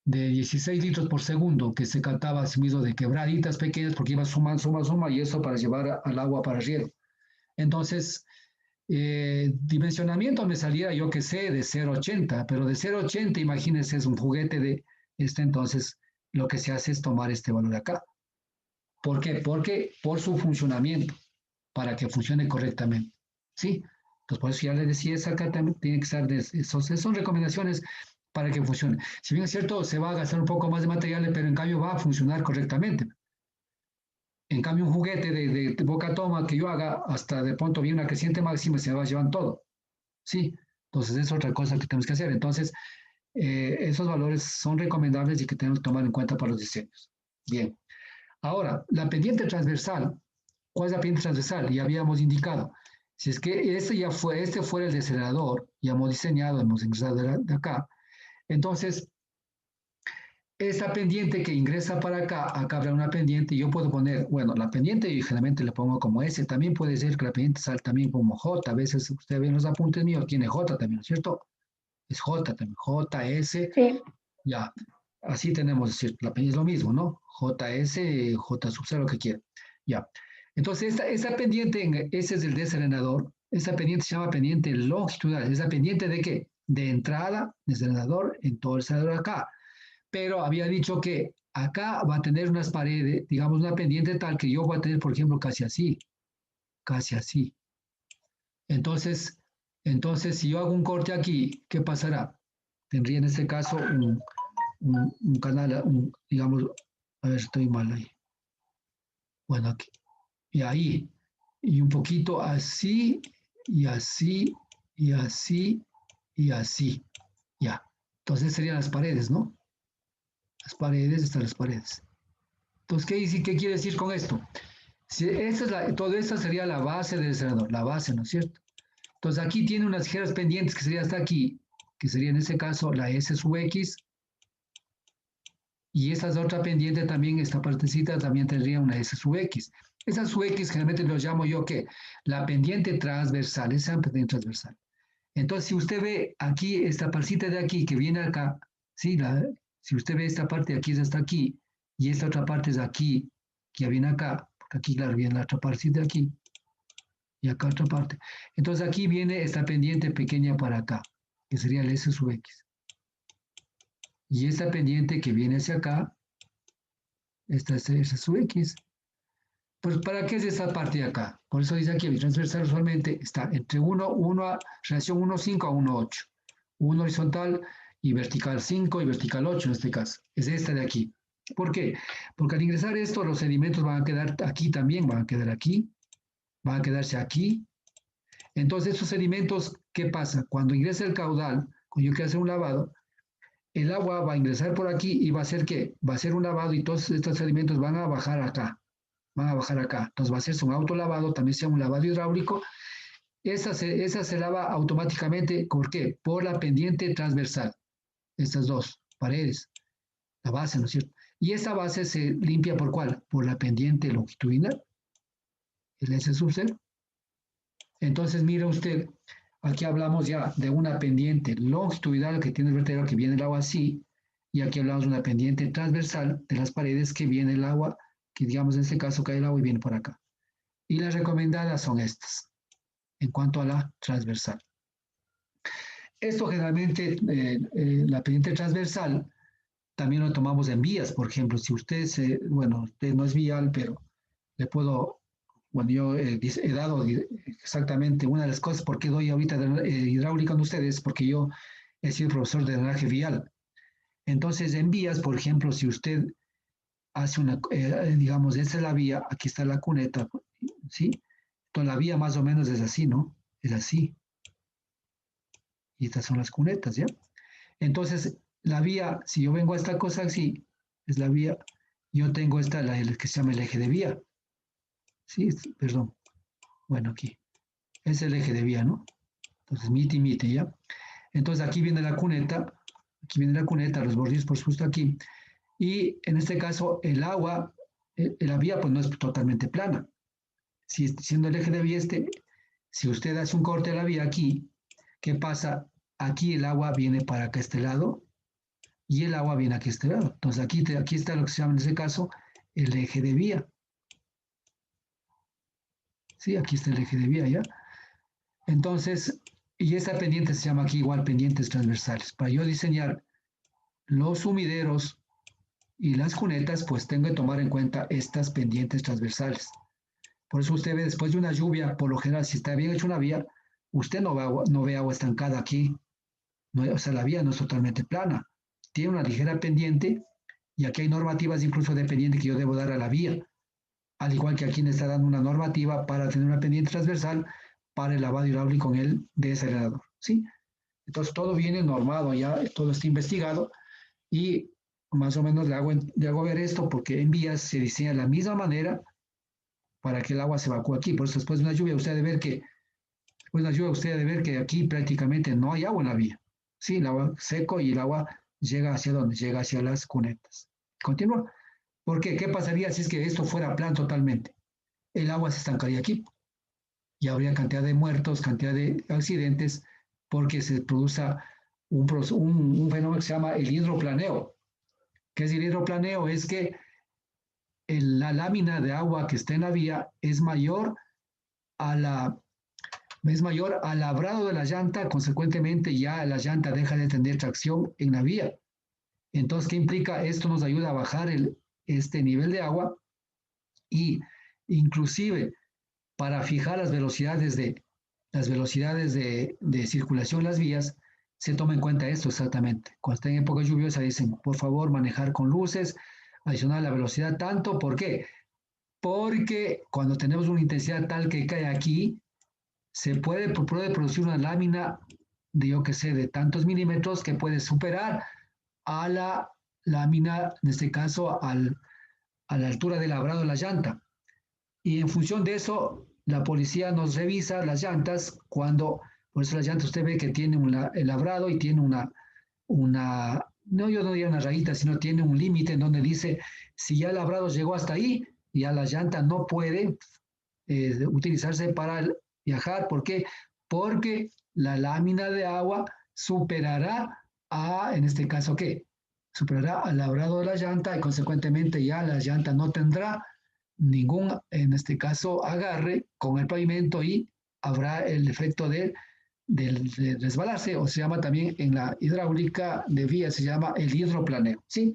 Speaker 1: 16 litros por segundo, que se captaba a sí mismo de quebraditas pequeñas, porque iba suma, y eso para llevar al agua para riego. Entonces, dimensionamiento me salía, yo que sé, de 0,80, pero de 0,80, imagínense, es un juguete de entonces lo que se hace es tomar este valor acá. ¿Por qué? Porque por su funcionamiento, para que funcione correctamente. ¿Sí? Entonces, por eso ya les decía, esa acá también tiene que estar, son recomendaciones para que funcione. Si bien es cierto, se va a gastar un poco más de materiales, pero en cambio va a funcionar correctamente. En cambio, un juguete de boca toma que yo haga, hasta de pronto viene una creciente máxima y se va a llevar todo. ¿Sí? Entonces, es otra cosa que tenemos que hacer. Entonces, esos valores son recomendables y que tenemos que tomar en cuenta para los diseños. Bien. Ahora, la pendiente transversal. ¿Cuál es la pendiente transversal? Ya habíamos indicado. Si es que este fuera el desacelerador, ya hemos diseñado, hemos ingresado de acá. Entonces, esta pendiente que ingresa para acá habrá una pendiente, y yo puedo poner, bueno, la pendiente y generalmente le pongo como S, también puede ser que la pendiente salga también como J, a veces usted ve en los apuntes míos, tiene J también, ¿no es cierto? Es J también, JS,
Speaker 2: sí.
Speaker 1: ya, así tenemos, es decir, la pendiente es lo mismo, ¿no? JS, J sub 0, lo que quiera, ya. Entonces, esta pendiente, ese es el desalenador, esta pendiente se llama pendiente longitudinal, ¿esa pendiente de qué? De entrada, desalenador, en todo el desalenador acá, pero había dicho que acá va a tener unas paredes, digamos, una pendiente tal que yo voy a tener, por ejemplo, casi así, casi así. Entonces, si yo hago un corte aquí, ¿qué pasará? Tendría en este caso un canal, digamos, a ver, estoy mal ahí. Bueno, aquí, y ahí, y un poquito así, y así, y así, y así, ya. Entonces serían las paredes, ¿no? Las paredes, están las paredes. Entonces, ¿qué quiere decir con esto? Si toda esta sería la base del desalenador, la base, ¿no es cierto? Entonces, aquí tiene unas tijeras pendientes que sería hasta aquí, que sería en ese caso la S sub X, Y esa es otra pendiente también, esta partecita también tendría una S sub X. Esa sub X generalmente lo llamo yo que la pendiente transversal, esa pendiente transversal. Entonces, si usted ve aquí, esta partecita de aquí que viene acá, ¿sí? Si usted ve esta parte de aquí es hasta aquí, y esta otra parte es aquí, que ya viene acá, porque aquí, claro, viene la otra partecita de aquí, y acá otra parte. Entonces, aquí viene esta pendiente pequeña para acá, que sería el S sub X. Y esta pendiente que viene hacia acá, esta es S sub X. Pues, ¿para qué es esta parte de acá? Por eso dice aquí, el transversal usualmente está entre 1 a relación 1,5 a 1,8. 1 horizontal y vertical 5 y vertical 8 en este caso. Es esta de aquí. ¿Por qué? Porque al ingresar esto, los sedimentos van a quedar aquí también, van a quedar aquí, van a quedarse aquí. Entonces, estos sedimentos, ¿qué pasa? Cuando ingresa el caudal, cuando yo quiero hacer un lavado, el agua va a ingresar por aquí y va a hacer que va a ser un lavado y todos estos sedimentos van a bajar acá. Van a bajar acá. Entonces va a hacerse un autolavado, también sea un lavado hidráulico. Esa se lava automáticamente. ¿Por qué? Por la pendiente transversal. Estas dos paredes. La base, ¿no es cierto? Y esta base se limpia ¿por cuál? Por la pendiente longitudinal. El S sub 0. Entonces, mire usted, aquí hablamos ya de una pendiente longitudinal que tiene el vertedero que viene el agua así. Y aquí hablamos de una pendiente transversal de las paredes que viene el agua, que digamos en este caso cae el agua y viene por acá. Y las recomendadas son estas, en cuanto a la transversal. Esto generalmente, la pendiente transversal, también lo tomamos en vías. Por ejemplo, si usted, usted no es vial, pero le puedo, bueno, yo he dado exactamente una de las cosas por qué doy ahorita hidráulica a ustedes, porque yo he sido profesor de drenaje vial. Entonces, en vías, por ejemplo, si usted hace una, digamos, esta es la vía, aquí está la cuneta, ¿sí? Entonces la vía más o menos es así, ¿no? Es así. Y estas son las cunetas, ¿ya? Entonces, la vía, si yo vengo a esta cosa así, es la vía, yo tengo esta, el que se llama el eje de vía. Sí, perdón. Bueno, aquí. Es el eje de vía, ¿no? Entonces, mite, ¿ya? Entonces, aquí viene la cuneta, los bordillos, por supuesto, aquí. Y en este caso, el agua, la vía, pues no es totalmente plana. Si siendo el eje de vía si usted hace un corte de la vía aquí, ¿qué pasa? Aquí el agua viene para acá este lado y el agua viene aquí este lado. Entonces aquí está lo que se llama en ese caso el eje de vía. Sí, aquí está el eje de vía, ¿ya? Entonces, y esta pendiente se llama aquí igual pendientes transversales. Para yo diseñar los sumideros y las cunetas, pues tengo que tomar en cuenta estas pendientes transversales. Por eso usted ve después de una lluvia, por lo general, si está bien hecha una vía, usted no ve agua estancada aquí. No, o sea, la vía no es totalmente plana. Tiene una ligera pendiente y aquí hay normativas incluso de pendiente que yo debo dar a la vía. Al igual que aquí me está dando una normativa para tener una pendiente transversal para el lavado hidráulico en el desacelerador. ¿Sí? Entonces todo viene normado ya, todo está investigado y más o menos le hago ver esto porque en vías se diseña de la misma manera para que el agua se evacúe aquí. Por eso después de una lluvia usted debe ver que aquí prácticamente no hay agua en la vía. Sí, el agua seco y el agua llega hacia dónde? Llega hacia las cunetas. Continúa. ¿Por qué? ¿Qué pasaría si es que esto fuera plano totalmente? El agua se estancaría aquí y habría cantidad de muertos, cantidad de accidentes, porque se produce un fenómeno que se llama el hidroplaneo. ¿Qué es el hidroplaneo? Es que la lámina de agua que está en la vía es mayor al labrado de la llanta, consecuentemente ya la llanta deja de tener tracción en la vía. Entonces, ¿qué implica? Esto nos ayuda a bajar este nivel de agua y inclusive para fijar las velocidades de circulación en las vías, se toma en cuenta esto exactamente. Cuando está en época lluviosa dicen, por favor, manejar con luces, adicionar la velocidad tanto. ¿Por qué? Porque cuando tenemos una intensidad tal que cae aquí, se puede producir una lámina de, yo que sé, de tantos milímetros que puede superar a la lámina, en este caso, a la altura del labrado de la llanta. Y en función de eso, la policía nos revisa las llantas por eso las llantas usted ve que tiene el labrado y tiene una no, yo no diría una rayita, sino tiene un límite en donde dice, si ya el labrado llegó hasta ahí, ya la llanta no puede utilizarse para viajar. ¿Por qué? Porque la lámina de agua superará en este caso, ¿qué? Superará al labrado de la llanta y consecuentemente ya la llanta no tendrá ningún, en este caso, agarre con el pavimento y habrá el efecto de resbalarse, o se llama también en la hidráulica de vías, se llama el hidroplaneo, ¿sí?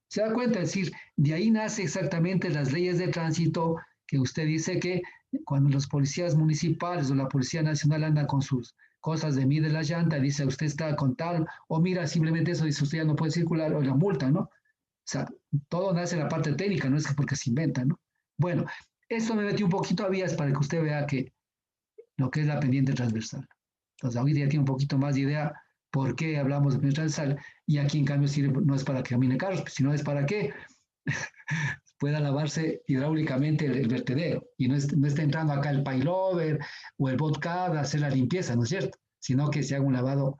Speaker 1: Se da cuenta, es decir, de ahí nace exactamente las leyes de tránsito que usted dice que cuando los policías municipales o la Policía Nacional andan con sus cosas de mide la llanta, dice usted está con tal, o mira simplemente eso, dice usted ya no puede circular, o la multa, ¿no? O sea, todo nace en la parte técnica, no es que porque se inventa, ¿no? Bueno, esto me metí un poquito a vías para que usted vea que lo que es la pendiente transversal. Entonces, ahorita ya tiene un poquito más de idea por qué hablamos de pendiente transversal y aquí en cambio sirve, no es para que camine carros, sino es para que pueda lavarse hidráulicamente el vertedero y no está entrando acá el pailover o el vodka a hacer la limpieza, ¿no es cierto? Sino que se haga un lavado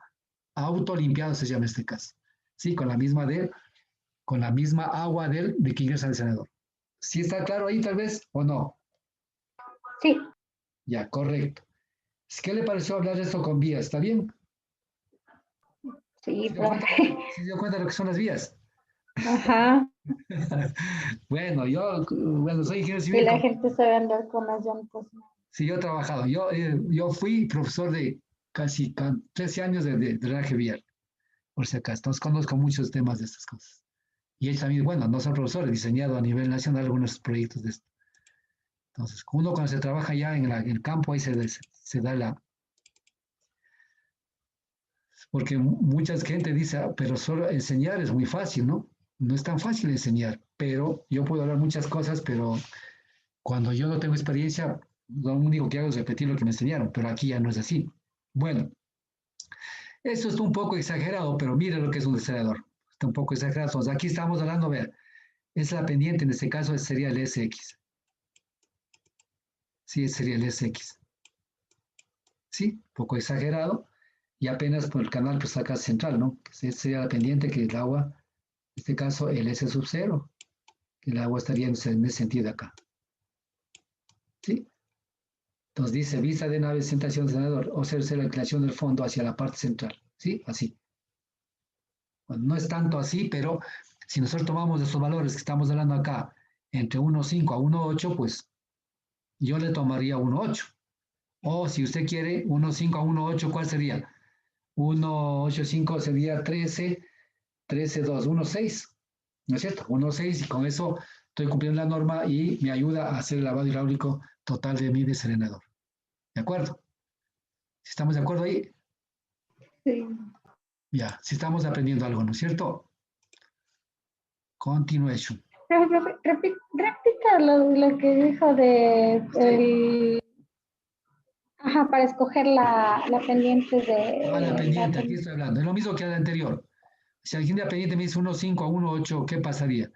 Speaker 1: autolimpiado, se llama este caso. Sí, con la misma agua de que ingresa el senador. ¿Sí está claro ahí tal vez o no?
Speaker 2: Sí,
Speaker 1: Ya, correcto. ¿Qué le pareció hablar de esto con vías? ¿Está bien?
Speaker 2: sí,
Speaker 1: ¿Se dio cuenta,
Speaker 2: profe.
Speaker 1: se dio cuenta de lo que son las vías?
Speaker 2: Ajá.
Speaker 1: Bueno, bueno, soy ingeniero
Speaker 2: Y
Speaker 1: civil.
Speaker 2: la gente sabe andar con las llantas.
Speaker 1: Sí, yo he trabajado. Yo fui profesor de casi 13 años de drenaje vial, por si acaso. Entonces conozco muchos temas de estas cosas. Y él también, bueno, no son profesores, diseñado a nivel nacional algunos proyectos de esto. Entonces, uno cuando se trabaja ya en el campo, ahí se da la... Porque mucha gente dice, "Ah, pero solo enseñar es muy fácil, ¿no? No es tan fácil enseñar, pero yo puedo hablar muchas cosas, pero cuando yo no tengo experiencia, lo único que hago es repetir lo que me enseñaron, pero aquí ya no es así. Bueno, eso está un poco exagerado, pero mire lo que es un desacelerador. Está un poco exagerado. Entonces, aquí estamos hablando, ver, es la pendiente, en este caso sería el SX. Sí, sería el SX. Sí, un poco exagerado. Y apenas por el canal pues acá central, ¿no? Que sería la pendiente que el agua, en este caso el S sub cero, que el agua estaría en ese sentido de acá. ¿Sí? Entonces dice vista de nave centración del senador, observe la inclinación del fondo hacia la parte central. ¿Sí? Así. Bueno, no es tanto así, pero si nosotros tomamos esos valores que estamos hablando acá, entre 1.5 a 1.8, pues yo le tomaría 1.8. O si usted quiere 1.5 a 1.8, ¿cuál sería? 1.85 sería 13, 13.2, 1.6, ¿no es cierto? 1.6 y con eso estoy cumpliendo la norma y me ayuda a hacer el lavado hidráulico total de mi desarenador. ¿De acuerdo? Si estamos de acuerdo ahí,
Speaker 2: Sí.
Speaker 1: ya, si estamos aprendiendo algo, ¿no es cierto? Continuation.
Speaker 2: Profe, repita lo que dijo de
Speaker 1: Sí.
Speaker 2: el, ajá, para escoger la pendiente
Speaker 1: La
Speaker 2: de la
Speaker 1: pendiente, aquí
Speaker 2: pendiente.
Speaker 1: estoy hablando. Es lo mismo que la anterior. Si alguien de pendiente me dice 1.5 a 1.8, ¿qué pasaría?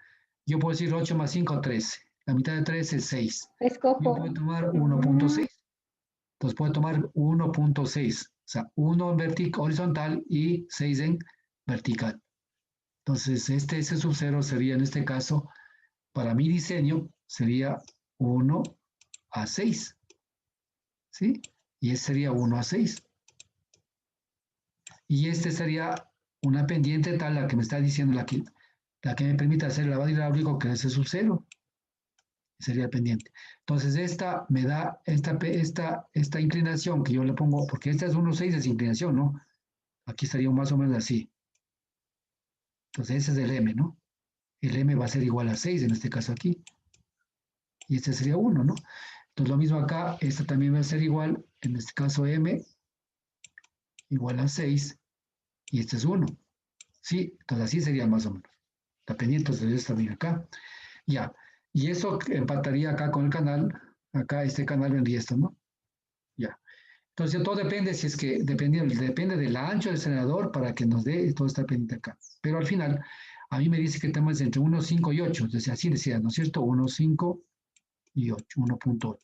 Speaker 1: Yo puedo decir 8 más 5, 13. La mitad de 13 es 6. Yo puedo
Speaker 2: Escojo.
Speaker 1: tomar
Speaker 2: Mm,
Speaker 1: 1.6. Entonces puedo tomar 1.6. O sea, 1 en horizontal y 6 en vertical. Entonces, este S sub 0 sería en este caso, para mi diseño, sería 1 a 6. ¿Sí? Y este sería 1 a 6. Y este sería una pendiente tal, la que me está diciendo, la que me permite hacer el lavado hidráulico, que es el sub cero, sería pendiente. Entonces, esta me da esta inclinación que yo le pongo, porque esta es 1.6 de inclinación, ¿no? Aquí estaría más o menos así. Entonces, ese es el M, ¿no? El M va a ser igual a 6 en este caso aquí. Y este sería 1, ¿no? Entonces, lo mismo acá, esta también va a ser igual, en este caso M igual a 6 y este es 1. Sí, entonces así sería más o menos. La pendiente de esta bien acá. Ya. Y eso empataría acá con el canal. Acá este canal vendría esto, ¿no? Ya. Entonces todo depende si es que depende del ancho del senador para que nos dé todo está pendiente acá. Pero al final, a mí me dice que tenemos entre 1.5 y 8. Entonces así decía, ¿no es cierto? 1.5 y 8, 1.8.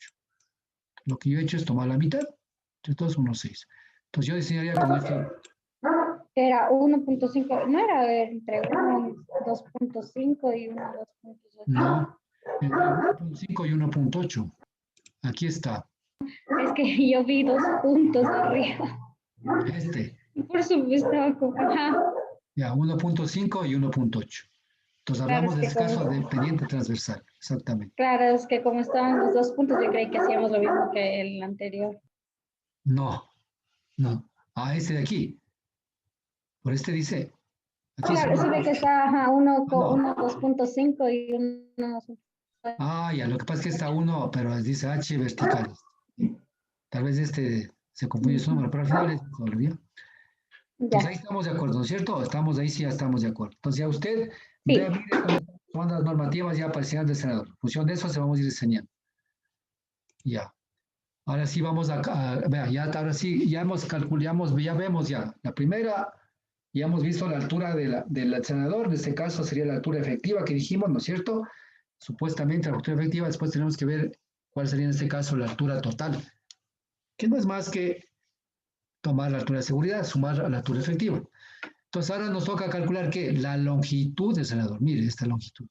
Speaker 1: Lo que yo he hecho es tomar la mitad. Entonces todo es 1.6. Entonces yo diseñaría con esto.
Speaker 2: que era 1.5, no era entre 2.5 y 2.8.
Speaker 1: No, entre 1.5 y 1.8. Aquí está.
Speaker 2: Es que yo vi 2 puntos arriba.
Speaker 1: Este.
Speaker 2: Por supuesto, estaba como, ajá.
Speaker 1: Ya, 1.5 y 1.8. Entonces
Speaker 2: Claro,
Speaker 1: hablamos
Speaker 2: es
Speaker 1: del
Speaker 2: que
Speaker 1: caso de
Speaker 2: como,
Speaker 1: pendiente transversal. Exactamente.
Speaker 2: claro, es que como estaban los 2 puntos, yo creí que hacíamos lo mismo que el anterior.
Speaker 1: No, no. Ah, este de aquí. Por este dice. Aquí es
Speaker 2: Claro,
Speaker 1: uno.
Speaker 2: se ve que está ajá,
Speaker 1: Ah, no.
Speaker 2: 2.5 y uno.
Speaker 1: Ah, ya, lo que pasa es que está uno, pero dice H vertical. Tal vez este se confunde su número, pero al final es solo, ¿ya? Entonces ahí
Speaker 2: Ya,
Speaker 1: estamos de acuerdo, ¿no es cierto? Estamos ahí, sí, ya estamos de acuerdo. Entonces ya usted vea,
Speaker 2: sí.
Speaker 1: mire cómo son las normativas ya para el señal del senador. En función de eso se vamos a ir diseñando. Ya. Ahora sí vamos vea, ya, ahora sí, ya hemos calculado, ya vemos ya. La primera, ya hemos visto la altura del senador, en este caso sería la altura efectiva que dijimos, ¿no es cierto? Supuestamente la altura efectiva, después tenemos que ver cuál sería en este caso la altura total, que no es más que tomar la altura de seguridad, sumar a la altura efectiva. Entonces ahora nos toca calcular que la longitud del senador, mire esta longitud.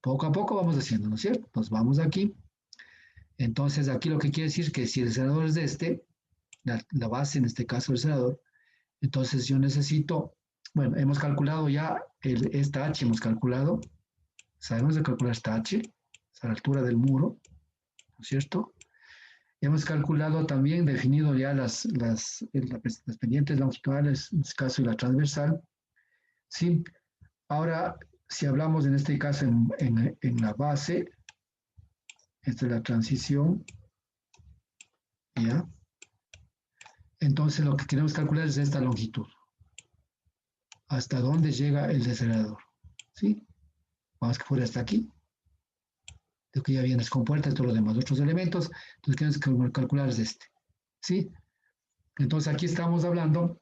Speaker 1: Poco a poco vamos haciendo, ¿no es cierto? Nos vamos aquí. Entonces aquí lo que quiere decir que si el senador es de la base en este caso del senador, entonces yo necesito, bueno, hemos calculado ya esta H, hemos calculado, sabemos de calcular esta H, a la altura del muro, ¿no es cierto? Hemos calculado también, definido ya las pendientes longitudinales, en este caso y la transversal, ¿sí? Ahora, si hablamos en este caso en la base, esta es la transición, ¿ya? Entonces lo que queremos calcular es esta longitud. ¿Hasta dónde llega el desacelerador? ¿Sí? Vamos que fuera hasta aquí. Lo que ya viene es compuerta y todos los demás otros elementos. Entonces queremos calcular es este. ¿Sí? Entonces aquí estamos hablando,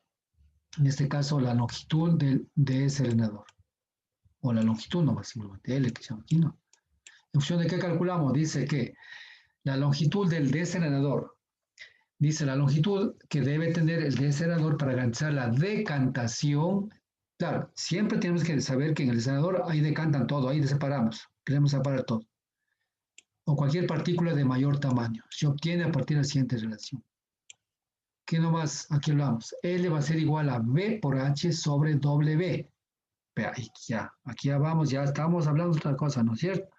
Speaker 1: en este caso, la longitud del deselenador. O la longitud, no más simplemente L, que se llama aquí, ¿no? En función de qué calculamos, dice que la longitud del deselenador, dice la longitud que debe tener el deselenador para garantizar la decantación. Claro, siempre tenemos que saber que en el deselenador ahí decantan todo, ahí separamos, queremos separar todo. O cualquier partícula de mayor tamaño. Se obtiene a partir de la siguiente relación. ¿Qué nomás? Aquí hablamos. L va a ser igual a V por H sobre W. Aquí ya vamos, ya estamos hablando de otra cosa, ¿no es cierto?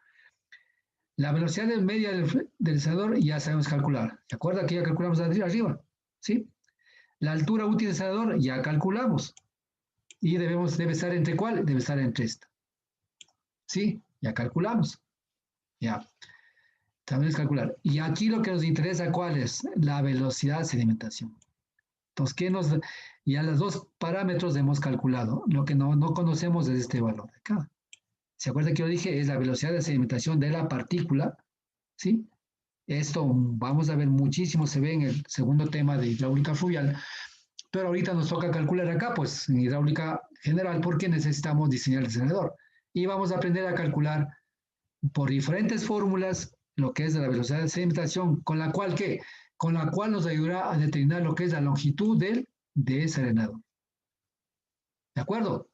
Speaker 1: La velocidad media del deslizador ya sabemos calcular. ¿Se acuerda que ya calculamos arriba? ¿Sí? La altura útil del deslizador ya calculamos. Y debe estar entre ¿cuál? Debe estar entre esta. ¿Sí? Ya calculamos. Ya. También es calcular. Y aquí lo que nos interesa, ¿cuál es? La velocidad de sedimentación. Entonces, ya los dos parámetros hemos calculado. Lo que no conocemos es este valor de acá. ¿Se acuerda que yo dije? Es la velocidad de sedimentación de la partícula, ¿sí? Esto vamos a ver muchísimo, se ve en el segundo tema de hidráulica fluvial, pero ahorita nos toca calcular acá, pues en hidráulica general, porque necesitamos diseñar el desacelador. Y vamos a aprender a calcular por diferentes fórmulas lo que es la velocidad de sedimentación, con la cual, ¿qué? Con la cual nos ayudará a determinar lo que es la longitud del desacelador. ¿De acuerdo?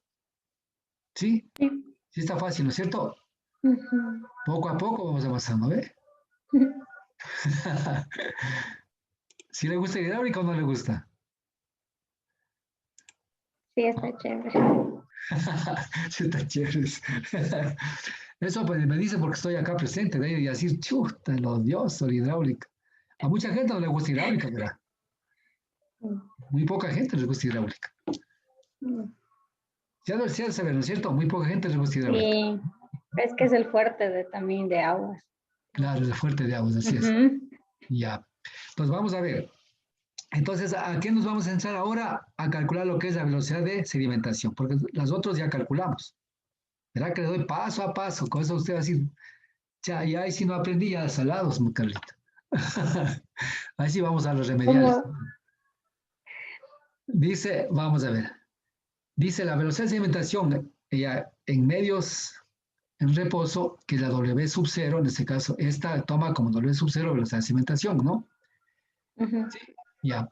Speaker 1: ¿Sí?
Speaker 2: Sí.
Speaker 1: Sí está fácil, ¿no es cierto?
Speaker 2: Ujú.
Speaker 1: Poco a poco vamos avanzando, ¿eh? ¿Sí le gusta hidráulica o no le gusta?
Speaker 2: Sí, está chévere.
Speaker 1: Sí, está chévere. Eso pues, me dice porque estoy acá presente, de ahí y decir, chuta, los dioses, la hidráulica. A mucha gente no le gusta hidráulica, ¿verdad? Muy poca gente les gusta hidráulica. Ya lo decía saber, ¿no es cierto? Muy poca gente les gusta hidráulica.
Speaker 2: Sí, es que es el fuerte también de aguas.
Speaker 1: Claro, es de fuerte de aguas, así es.
Speaker 2: Ujú.
Speaker 1: Ya. Pues vamos a ver. Entonces, ¿a qué nos vamos a entrar ahora? A calcular lo que es la velocidad de sedimentación, porque las otras ya calculamos. Verá que le doy paso a paso, con eso usted va a decir, ya, y si no aprendí, ya salados, mi Carlita. Ahí sí vamos a los remediales.
Speaker 2: Como,
Speaker 1: Dice, vamos a ver, dice la velocidad de sedimentación en medios en reposo, que es la W sub cero, en este caso, esta toma como W sub cero velocidad de sedimentación, ¿no?
Speaker 2: ujú.
Speaker 1: Ya.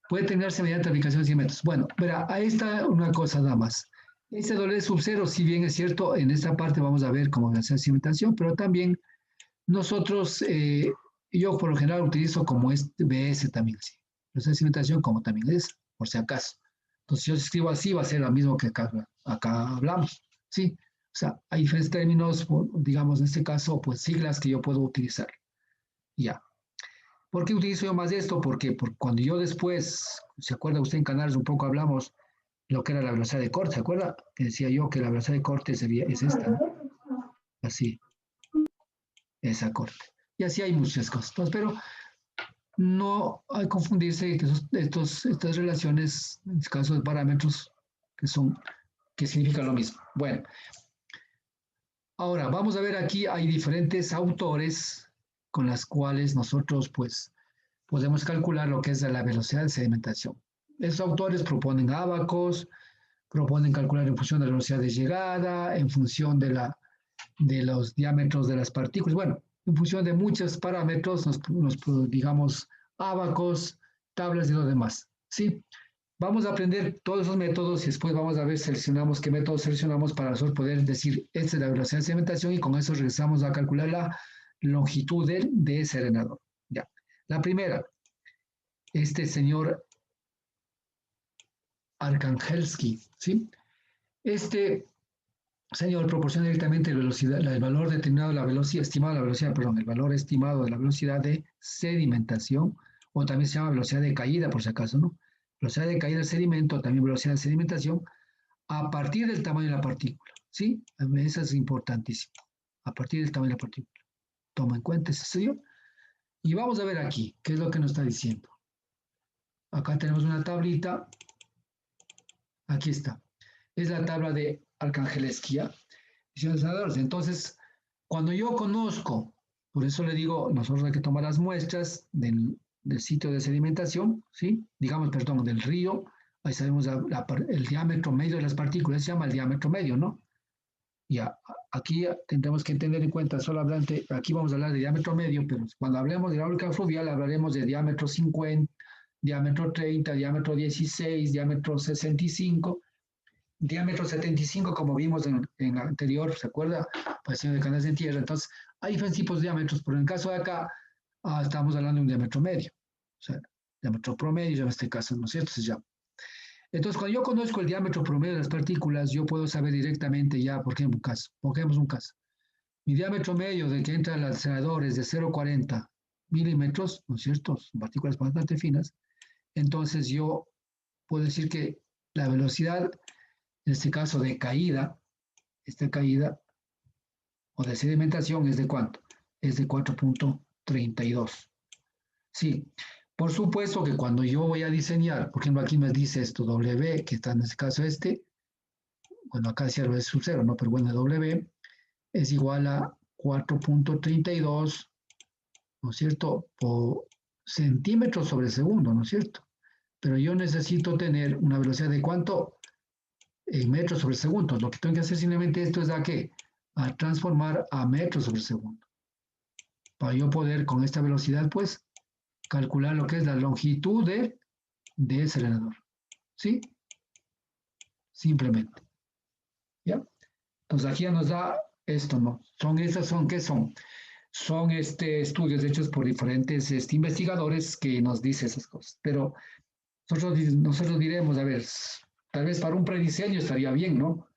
Speaker 1: puede determinarse mediante aplicación de 100 metros. Bueno, verá, ahí está una cosa nada más. Este W sub 0, si bien es cierto, en esta parte vamos a ver cómo hacer cimentación, pero también nosotros, yo por lo general utilizo como este BS también, así. Velocidad de cimentación como también es, por si acaso. Entonces, si yo escribo así, va a ser lo mismo que acá hablamos, ¿sí? O sea, hay diferentes términos, digamos, en este caso, pues siglas que yo puedo utilizar. Ya. ¿Por qué utilizo yo más esto? Porque cuando yo después, ¿se acuerda usted en Canales un poco hablamos lo que era la velocidad de corte? ¿Se acuerda? Que decía yo que la velocidad de corte es esta, ¿no? Así, esa corte. Y así hay muchas cosas. Entonces, pero no hay que confundirse que estas relaciones, en este caso de parámetros, que significan lo mismo. Bueno, ahora vamos a ver aquí, hay diferentes autores con las cuales nosotros, pues, podemos calcular lo que es la velocidad de sedimentación. Estos autores proponen ábacos, proponen calcular en función de la velocidad de llegada, en función de los diámetros de las partículas. Bueno, en función de muchos parámetros, digamos, ábacos, tablas y lo demás. ¿Sí? Vamos a aprender todos esos métodos y después vamos a ver, seleccionamos qué métodos seleccionamos para nosotros poder decir, esta es la velocidad de sedimentación y con eso regresamos a calcular la longitud de ese arenador. Ya. La primera, este señor Arkhangelski, ¿sí? Este señor proporciona directamente la velocidad, el valor determinado de la velocidad, estimado de la velocidad, perdón, el valor estimado de la velocidad de sedimentación, o también se llama velocidad de caída, por si acaso, ¿no? Velocidad de caída del sedimento, también velocidad de sedimentación, a partir del tamaño de la partícula, ¿sí? Eso es importantísimo, a partir del tamaño de la partícula. Toma en cuenta ese señor. Y vamos a ver aquí, qué es lo que nos está diciendo. Acá tenemos una tablita, aquí está. Es la tabla de Arkhangelskaya. Entonces, cuando yo conozco, por eso le digo, nosotros hay que tomar las muestras del sitio de sedimentación, ¿sí? Digamos, perdón, del río, ahí sabemos el diámetro medio de las partículas, se llama el diámetro medio, ¿no? Ya, aquí tendremos que tener en cuenta solamente, aquí vamos a hablar de diámetro medio, pero cuando hablemos de hidráulica fluvial hablaremos de diámetro 50, diámetro 30, diámetro 16, diámetro 65, diámetro 75, como vimos en la anterior, ¿se acuerda? Pasión de canales en tierra. Entonces, hay diferentes tipos de diámetros, pero en el caso de acá, estamos hablando de un diámetro medio, o sea, diámetro promedio, en este caso, ¿no es cierto? Entonces, cuando yo conozco el diámetro promedio de las partículas, yo puedo saber directamente ya, por ejemplo, pongamos un caso. Mi diámetro medio de que entra al acelerador es de 0,40 milímetros, ¿no es cierto? Son partículas bastante finas. Entonces, yo puedo decir que la velocidad en este caso de caída, esta caída o de sedimentación es de ¿cuánto? Es de 4.32. Sí, por supuesto que cuando yo voy a diseñar, por ejemplo aquí me dice esto W, que está en este caso bueno acá decía es sub 0, ¿no? Pero bueno, W es igual a 4.32, ¿no es cierto? Por centímetros sobre segundo, ¿no es cierto? Pero yo necesito tener una velocidad de ¿cuánto? En metros sobre segundo. Lo que tengo que hacer simplemente esto es a transformar a metros sobre segundo. Para yo poder con esta velocidad, pues, calcular lo que es la longitud de ese arenador. ¿Sí? Simplemente. ¿Ya? Entonces aquí ya nos da esto, ¿no? ¿Qué son? Son estudios hechos por diferentes investigadores que nos dicen esas cosas. Pero nosotros diremos, a ver, tal vez para un prediseño estaría bien, ¿no?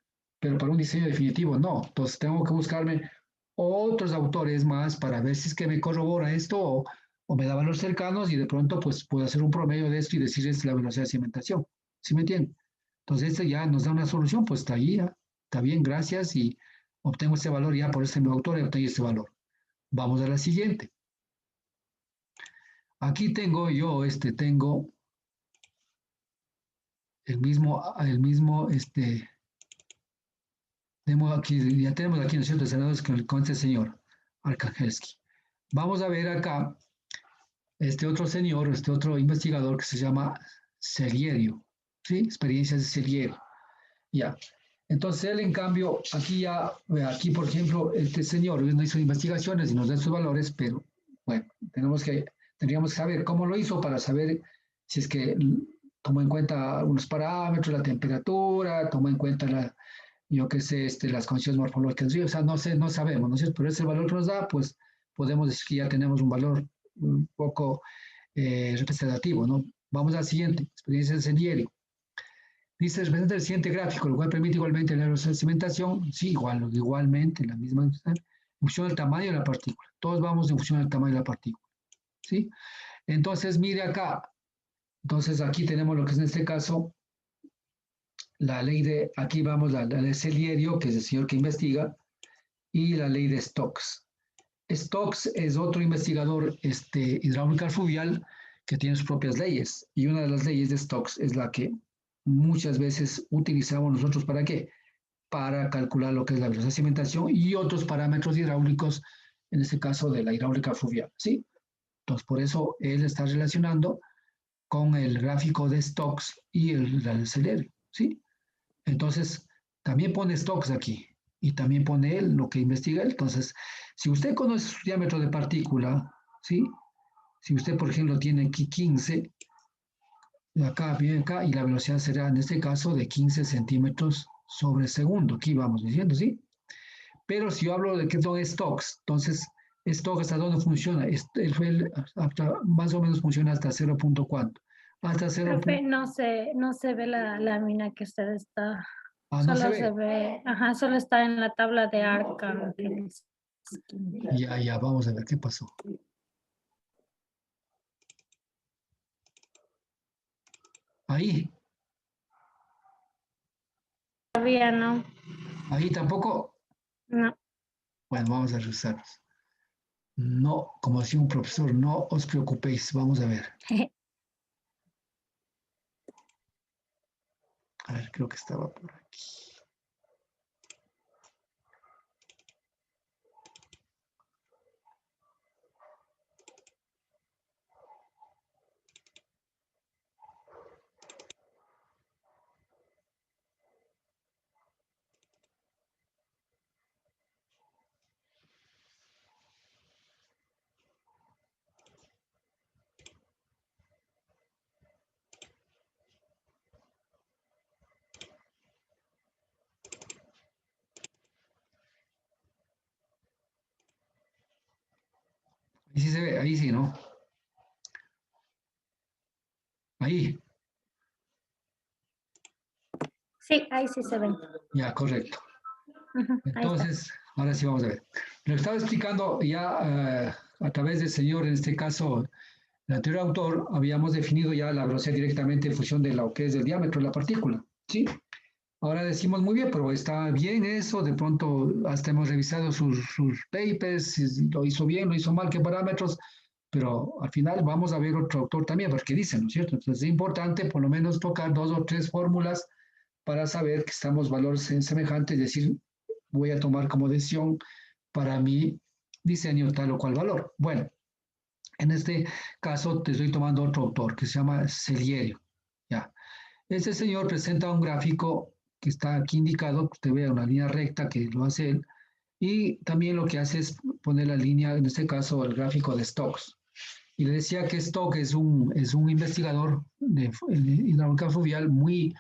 Speaker 1: Pero para un diseño definitivo no. Entonces tengo que buscarme otros autores más para ver si es que me corrobora esto o me da valores cercanos y de pronto pues puedo hacer un promedio de esto y decir es la velocidad de cimentación. ¿Sí me entienden? Entonces este ya nos da una solución, pues está ahí, ¿ya? Está bien, gracias y obtengo este valor ya por este mismo autor y obtengo este valor. Vamos a la siguiente. Aquí tengo tengo el mismo, ya tenemos aquí, ¿no es cierto?, senadores con este señor, Arkhangelski. Vamos a ver acá este otro investigador que se llama Selierio, ¿sí? Experiencias de Selierio. Ya. Entonces él, en cambio, aquí, por ejemplo, este señor no hizo investigaciones y nos da sus valores, pero bueno, tendríamos que saber cómo lo hizo para saber si es que tomo en cuenta algunos parámetros, la temperatura, tomo en cuenta yo qué sé, las condiciones morfológicas, o sea, no sé, no sabemos, ¿no es cierto? Pero ese valor que nos da, pues podemos decir que ya tenemos un valor un poco representativo, ¿no? Vamos al siguiente, experiencia de Selieri. Dice, representa el siguiente gráfico, lo cual permite igualmente la segmentación, sí, igualmente, la misma, en función del tamaño de la partícula. Todos vamos en función del tamaño de la partícula, ¿sí? Entonces, mire acá. Entonces, aquí tenemos lo que es en este caso la ley de, aquí vamos, la ley de Selierio, que es el señor que investiga, y la ley de Stokes. Stokes es otro investigador hidráulico fluvial que tiene sus propias leyes. Y una de las leyes de Stokes es la que muchas veces utilizamos nosotros ¿para qué? Para calcular lo que es la velocidad de cimentación y otros parámetros hidráulicos, en este caso de la hidráulica fluvial, ¿sí? Entonces, por eso él está relacionando con el gráfico de Stokes y el Celerio, ¿sí? Entonces, también pone Stokes aquí y también pone él lo que investiga él. Entonces, si usted conoce su diámetro de partícula, ¿sí? Si usted, por ejemplo, tiene aquí 15, acá, bien acá, y la velocidad será en este caso de 15 centímetros sobre segundo. Aquí vamos diciendo, ¿sí? Pero si yo hablo de que son Stokes, entonces, Stokes ¿hasta dónde funciona? Más o menos funciona hasta 0.4. Hasta 0.
Speaker 2: Profe, no se ve la lámina que usted está,
Speaker 1: Ah, no se
Speaker 2: solo se
Speaker 1: ve.
Speaker 2: ve, ajá, solo está en la tabla de arca.
Speaker 1: Ya, vamos a ver qué pasó. Ahí,
Speaker 2: Todavía no,
Speaker 1: ahí tampoco.
Speaker 2: no.
Speaker 1: Bueno, vamos a revisarlos. No, como decía un profesor, no os preocupéis. Vamos a ver. A ver, creo que estaba por aquí. Ahí sí se ve, ahí sí, ¿no? Ahí,
Speaker 2: Sí, ahí sí se ve.
Speaker 1: ya, correcto.
Speaker 2: Ujú, ahí está.
Speaker 1: Entonces, ahora sí vamos a ver. Lo estaba explicando ya a través del señor, en este caso, el anterior autor, habíamos definido ya la velocidad directamente en función de lo que es el diámetro de la partícula, ¿sí? Ahora decimos muy bien, pero está bien eso, de pronto hasta hemos revisado sus papers, si lo hizo bien, lo hizo mal, qué parámetros, pero al final vamos a ver otro autor también, porque dice, ¿no es cierto? Entonces es importante por lo menos tocar 2 o 3 fórmulas para saber que estamos valores semejantes, es decir, voy a tomar como decisión para mi diseño tal o cual valor. Bueno, en este caso te estoy tomando otro autor que se llama Selierio, ¿ya? Este señor presenta un gráfico que está aquí indicado, que usted vea una línea recta que lo hace él, y también lo que hace es poner la línea, en este caso el gráfico de Stokes. Y le decía que Stokes es un investigador de hidráulica fluvial muy,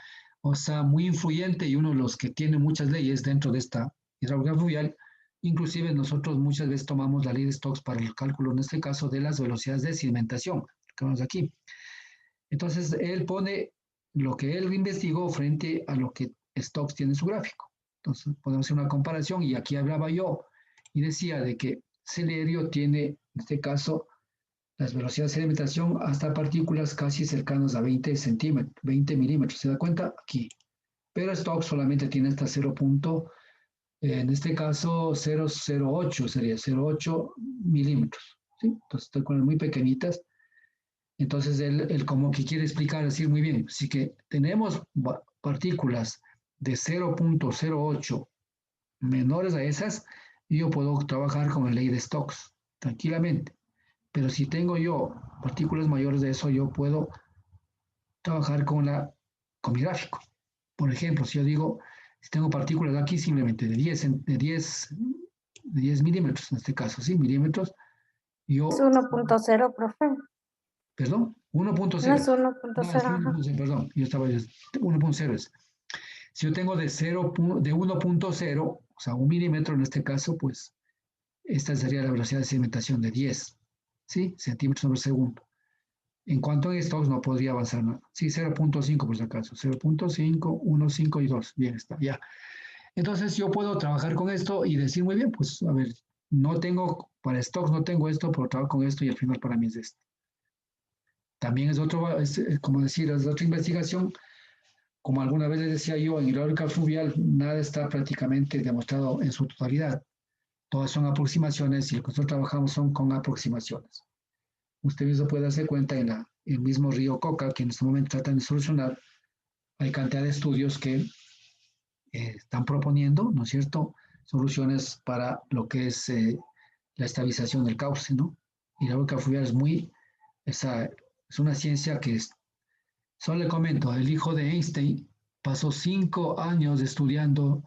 Speaker 1: o sea, muy influyente y uno de los que tiene muchas leyes dentro de esta hidráulica fluvial. Inclusive nosotros muchas veces tomamos la ley de Stokes para el cálculo, en este caso, de las velocidades de sedimentación, que vemos aquí. Entonces, él pone lo que él investigó frente a lo que Stokes tiene en su gráfico. Entonces, podemos hacer una comparación y aquí hablaba yo y decía de que Celerio tiene, en este caso, las velocidades de sedimentación hasta partículas casi cercanas a 20 centímetros, 20 milímetros. ¿Se da cuenta? Aquí. Pero Stokes solamente tiene hasta 0. En este caso 0,08 sería 0,8 milímetros. ¿Sí? Entonces, con muy pequeñitas. Entonces, él como que quiere explicar, decir muy bien, si que tenemos partículas de 0,08 menores a esas, yo puedo trabajar con la ley de Stokes tranquilamente. Pero si tengo yo partículas mayores de eso, yo puedo trabajar con mi gráfico. Por ejemplo, si yo digo, si tengo partículas aquí simplemente de 10 milímetros, en este caso, ¿sí? Milímetros,
Speaker 2: Es
Speaker 1: yo,
Speaker 2: 1.0, profe.
Speaker 1: perdón, 1.0.
Speaker 2: No es
Speaker 1: No, es
Speaker 2: 1.0,
Speaker 1: que
Speaker 2: ajá.
Speaker 1: 1.0, perdón, yo estaba 1.0 es. Si yo tengo de 1.0, o sea, 1 milímetro en este caso, pues esta sería la velocidad de sedimentación de 10, ¿sí? Centímetros sobre segundo. En cuanto a stocks, no podría avanzar nada. Sí, 0.5 por si acaso. 0.5, 1, 5 y 2. Bien, está, ya. Entonces yo puedo trabajar con esto y decir muy bien, pues a ver, no tengo, para stocks no tengo esto, pero trabajo con esto y al final para mí es esto. También es otro, como decir, es otra investigación. Como alguna vez les decía yo, en hidráulica fluvial nada está prácticamente demostrado en su totalidad. Todas son aproximaciones y lo que nosotros trabajamos son con aproximaciones. Usted mismo puede darse cuenta en el mismo río Coca, que en este momento tratan de solucionar, hay cantidad de estudios que están proponiendo, ¿no es cierto?, soluciones para lo que es la estabilización del cauce, ¿no? Y la hidráulica fluvial es una ciencia que solo le comento, el hijo de Einstein pasó 5 años estudiando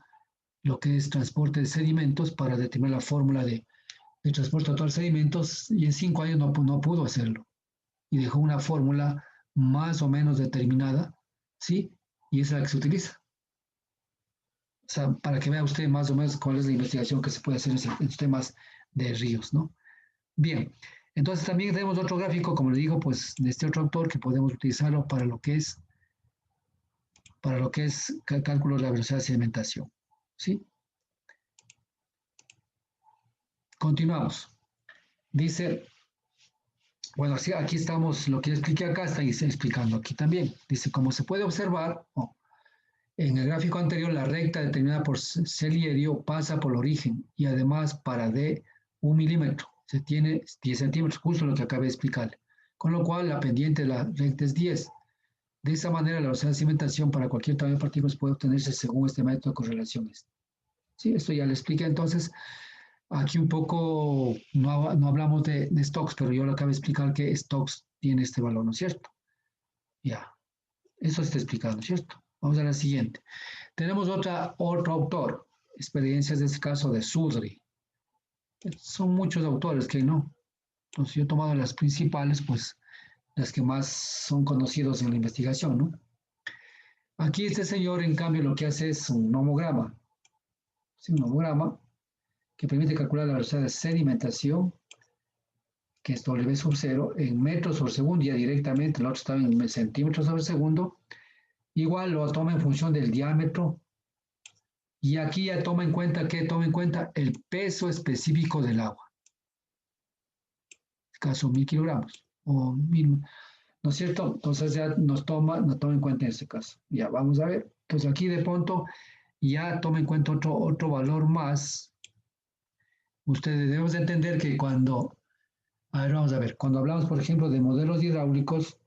Speaker 1: lo que es transporte de sedimentos para determinar la fórmula de transporte total de sedimentos y en 5 años no pudo hacerlo. Y dejó una fórmula más o menos determinada, ¿sí? Y esa es la que se utiliza. O sea, para que vea usted más o menos cuál es la investigación que se puede hacer en los temas de ríos, ¿no? Bien, entonces también tenemos otro gráfico, como le digo, pues de este otro autor que podemos utilizarlo para lo que es cálculo de la velocidad de sedimentación, ¿sí? Continuamos. Dice, bueno, aquí estamos, lo que expliqué acá está explicando aquí también. Dice, como se puede observar, en el gráfico anterior, la recta determinada por Celierio pasa por el origen y además para D 1 milímetro. Se tiene 10 centímetros, justo lo que acabé de explicarle. Con lo cual, la pendiente de la recta es 10. De esa manera, la velocidad de cimentación para cualquier tamaño de partículas puede obtenerse según este método de correlaciones. Sí, esto ya le expliqué. Entonces, aquí un poco no hablamos de Stokes, pero yo le acabo de explicar que Stokes tiene este valor, ¿no es cierto? Ya, eso está explicado, ¿no es cierto? Vamos a la siguiente. Tenemos otro autor, experiencias de este caso de Sudri. Son muchos autores que no. Entonces yo he tomado las principales, pues las que más son conocidos en la investigación, ¿no? Aquí este señor, en cambio, lo que hace es un nomograma. ¿Sí? Un nomograma que permite calcular la velocidad de sedimentación, que es W sub 0, en metros por segundo, ya directamente, el otro está en centímetros sobre segundo. Igual lo toma en función del diámetro. Y aquí ya toma en cuenta el peso específico del agua. En este caso, 1.000 kilogramos o 1.000, ¿no es cierto? Entonces ya nos toma en cuenta en este caso. Ya vamos a ver. Entonces aquí de pronto ya toma en cuenta otro valor más. Ustedes debemos de entender que a ver, vamos a ver, cuando hablamos, por ejemplo, de modelos hidráulicos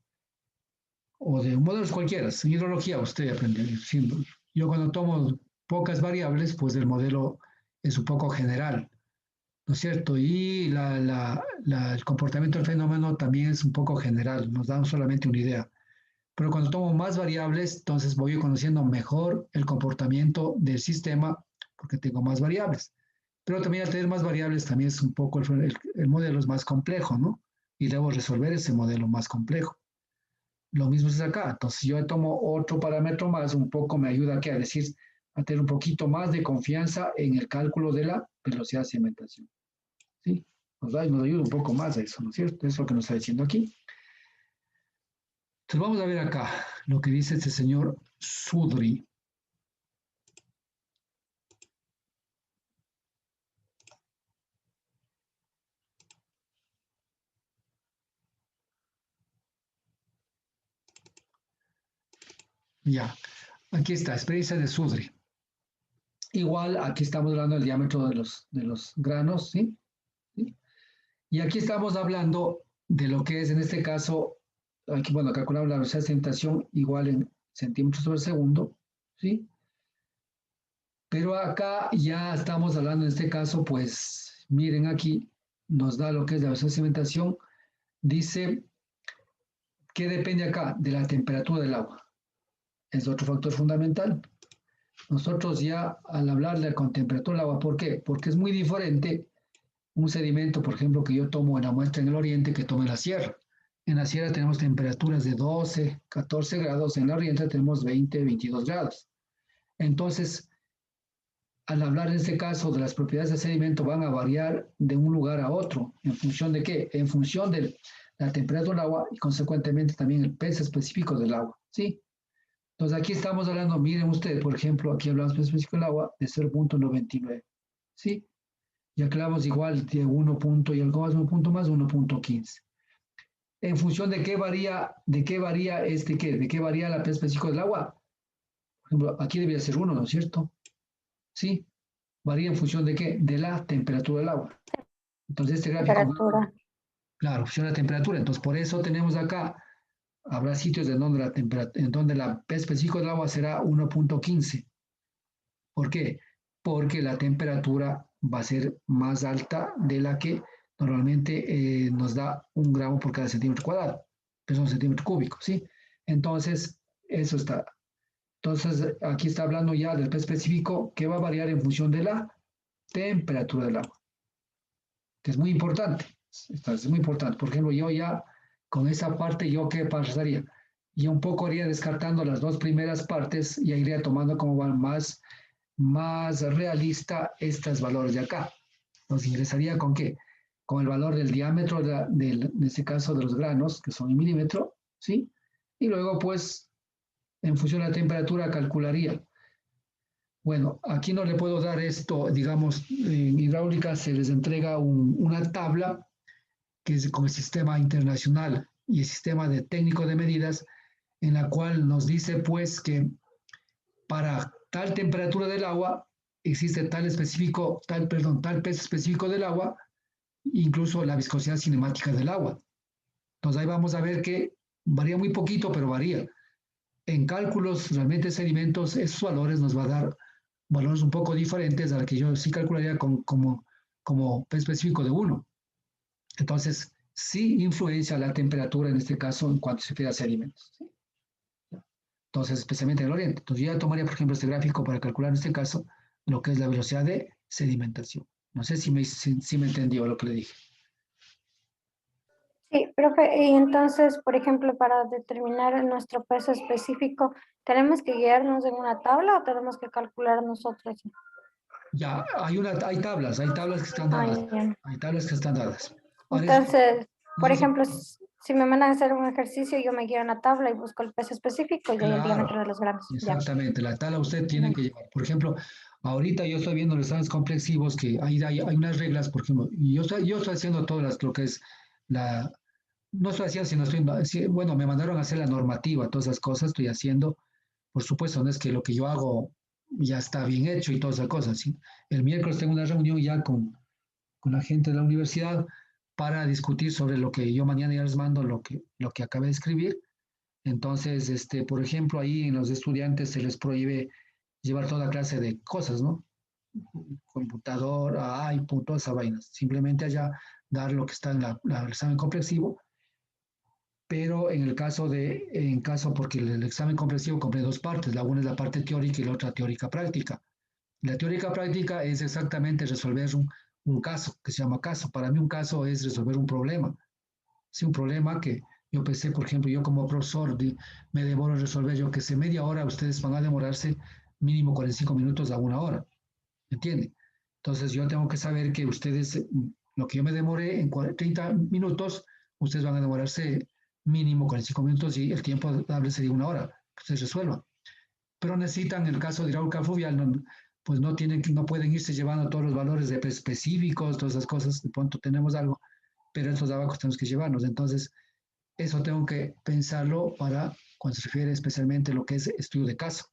Speaker 1: o de modelos cualquiera, en hidrología usted aprendió. Yo cuando tomo pocas variables, pues el modelo es un poco general, ¿no es cierto? Y el comportamiento del fenómeno también es un poco general, nos da solamente una idea. Pero cuando tomo más variables, entonces voy conociendo mejor el comportamiento del sistema porque tengo más variables. Pero también al tener más variables, también es un poco el modelo es más complejo, ¿no? Y debo resolver ese modelo más complejo. Lo mismo es acá. Entonces yo tomo otro parámetro más, un poco me ayuda aquí a decir, a tener un poquito más de confianza en el cálculo de la velocidad de sedimentación. ¿Sí? Nos ayuda un poco más a eso, ¿no es cierto? Es lo que nos está diciendo aquí. Entonces vamos a ver acá lo que dice este señor Sudri. Ya, aquí está, experiencia de Sudri. Igual, aquí estamos hablando del diámetro de los granos, ¿sí? ¿Sí? Y aquí estamos hablando de lo que es, en este caso, aquí, bueno, calculamos la velocidad de sedimentación igual en centímetros sobre segundo, ¿sí? Pero acá ya estamos hablando, en este caso, pues, miren aquí, nos da lo que es la velocidad de sedimentación, dice que depende acá de la temperatura del agua. Es otro factor fundamental. Nosotros ya al hablarle con temperatura del agua, ¿por qué? Porque es muy diferente un sedimento, por ejemplo, que yo tomo en la muestra en el oriente que tomo en la sierra. En la sierra tenemos temperaturas de 12, 14 grados, en la oriente tenemos 20, 22 grados. Entonces, al hablar en este caso de las propiedades del sedimento, van a variar de un lugar a otro. ¿En función de qué? En función de la temperatura del agua y consecuentemente también el peso específico del agua, ¿sí? Entonces aquí estamos hablando, miren ustedes, por ejemplo, aquí hablamos del peso específico del agua de 0.99, ¿sí? Y aquí hablamos igual de 1 punto y algo más, 1 punto más, 1.15. ¿En función de qué varía qué? ¿De qué varía la peso específico del agua? Por ejemplo, aquí debería ser 1, ¿no es cierto? ¿Sí? Varía en función de qué? De la temperatura del agua. Entonces este gráfico,
Speaker 2: Temperatura.
Speaker 1: claro, funciona la temperatura. Entonces por eso tenemos acá, habrá sitios en donde la P específico del agua será 1.15. ¿Por qué? Porque la temperatura va a ser más alta de la que normalmente nos da 1 gramo por cada centímetro cuadrado, que es un centímetro cúbico, ¿sí? Entonces, eso está. Entonces, aquí está hablando ya del P específico que va a variar en función de la temperatura del agua, que es muy importante. Es muy importante. Por ejemplo, yo ya con esa parte, ¿yo qué pasaría? Yo un poco iría descartando las dos primeras partes y iría tomando como van más realista estos valores de acá. Nos ingresaría con qué? Con el valor del diámetro en este caso de los granos, que son en milímetro, ¿sí? Y luego, pues, en función de la temperatura, calcularía. Bueno, aquí no le puedo dar esto, digamos, en hidráulica se les entrega una tabla que es con el sistema internacional y el sistema de técnico de medidas, en la cual nos dice, pues, que para tal temperatura del agua existe tal peso específico del agua, incluso la viscosidad cinemática del agua. Entonces ahí vamos a ver que varía muy poquito, pero varía. En cálculos realmente sedimentos, esos valores nos va a dar valores un poco diferentes a los que yo sí calcularía como peso específico de 1. Entonces, sí influencia la temperatura en este caso en cuanto se refiere a sedimentos. ¿Sí? Entonces, especialmente en el oriente. Entonces, yo ya tomaría, por ejemplo, este gráfico para calcular en este caso lo que es la velocidad de sedimentación. No sé si me entendió lo que le dije.
Speaker 2: Sí, profe, y entonces, por ejemplo, para determinar nuestro peso específico, ¿tenemos que guiarnos en una tabla o tenemos que calcular nosotros?
Speaker 1: Ya, hay tablas que están
Speaker 2: Ah,
Speaker 1: dadas.
Speaker 2: ya.
Speaker 1: Hay tablas que están dadas. Ahora eso,
Speaker 2: Entonces, por
Speaker 1: eso
Speaker 2: ejemplo, si me mandan a hacer un ejercicio, yo me guío en la tabla y busco el peso específico y ahí el
Speaker 1: claro,
Speaker 2: diámetro de los granos. Ya.
Speaker 1: exactamente, la tabla usted tiene
Speaker 2: Ya.
Speaker 1: que llevar. Por ejemplo, ahorita yo estoy viendo los exámenes complexivos que hay unas reglas, por ejemplo, y yo estoy haciendo todas lo que es la, no estoy haciendo, sino bueno, me mandaron a hacer la normativa, todas esas cosas estoy haciendo. Por supuesto, no es que lo que yo hago ya está bien hecho y todas esas cosas, ¿sí? El miércoles tengo una reunión ya con la gente de la universidad para discutir sobre lo que yo mañana ya les mando, lo que acabé de escribir. Entonces, por ejemplo, ahí en los estudiantes se les prohíbe llevar toda clase de cosas, ¿no? Computador, iPod, todas esas vainas. Simplemente allá dar lo que está en el examen complexivo, pero en caso, porque el examen complexivo comprende dos partes, la una es la parte teórica y la otra teórica práctica. La teórica práctica es exactamente resolver un caso, que se llama caso. Para mí un caso es resolver un problema. Sí, un problema que yo pensé, por ejemplo, yo como profesor me demoro en resolver, yo que sé, media hora, ustedes van a demorarse mínimo 45 minutos a 1 hora. ¿Entiende? Entonces yo tengo que saber que ustedes, lo que yo me demoré en 30 minutos, ustedes van a demorarse mínimo 45 minutos y el tiempo dable sería 1 hora, que ustedes resuelvan. Pero necesitan, en el caso de hidráulica fluvial, pues no pueden irse llevando todos los valores específicos, todas esas cosas, de pronto tenemos algo, pero estos de abajo tenemos que llevarnos. Entonces, eso tengo que pensarlo para cuando se refiere especialmente a lo que es estudio de caso.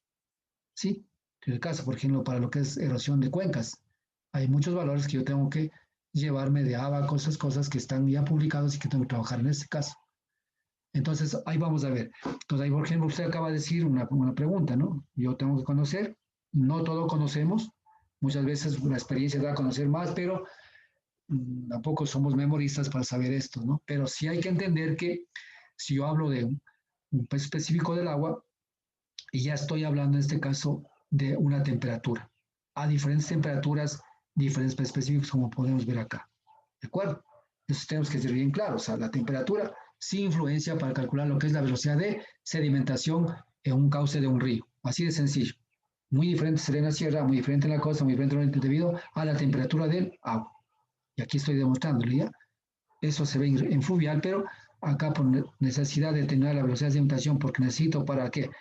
Speaker 1: ¿Sí? Estudio de caso, por ejemplo, para lo que es erosión de cuencas. Hay muchos valores que yo tengo que llevarme de abajo, esas cosas que están ya publicados y que tengo que trabajar en este caso. Entonces, ahí vamos a ver. Entonces, ahí, por ejemplo, usted acaba de decir una pregunta, ¿no? Yo tengo que conocer, no todo conocemos, muchas veces la experiencia da a conocer más, pero tampoco somos memoristas para saber esto, ¿no? Pero sí hay que entender que si yo hablo de un peso específico del agua, y ya estoy hablando en este caso de una temperatura. A diferentes temperaturas, diferentes pesos específicos, como podemos ver acá. ¿De acuerdo? Eso tenemos que ser bien claros. O sea, la temperatura sin influencia para calcular lo que es la velocidad de sedimentación en un cauce de un río. Así de sencillo. Muy diferente será en la sierra, muy diferente en la costa, muy diferente debido a la temperatura del agua. Y aquí estoy demostrándolo ya. Eso se ve en fluvial, pero acá por necesidad de determinar la velocidad de sedimentación, porque necesito para qué,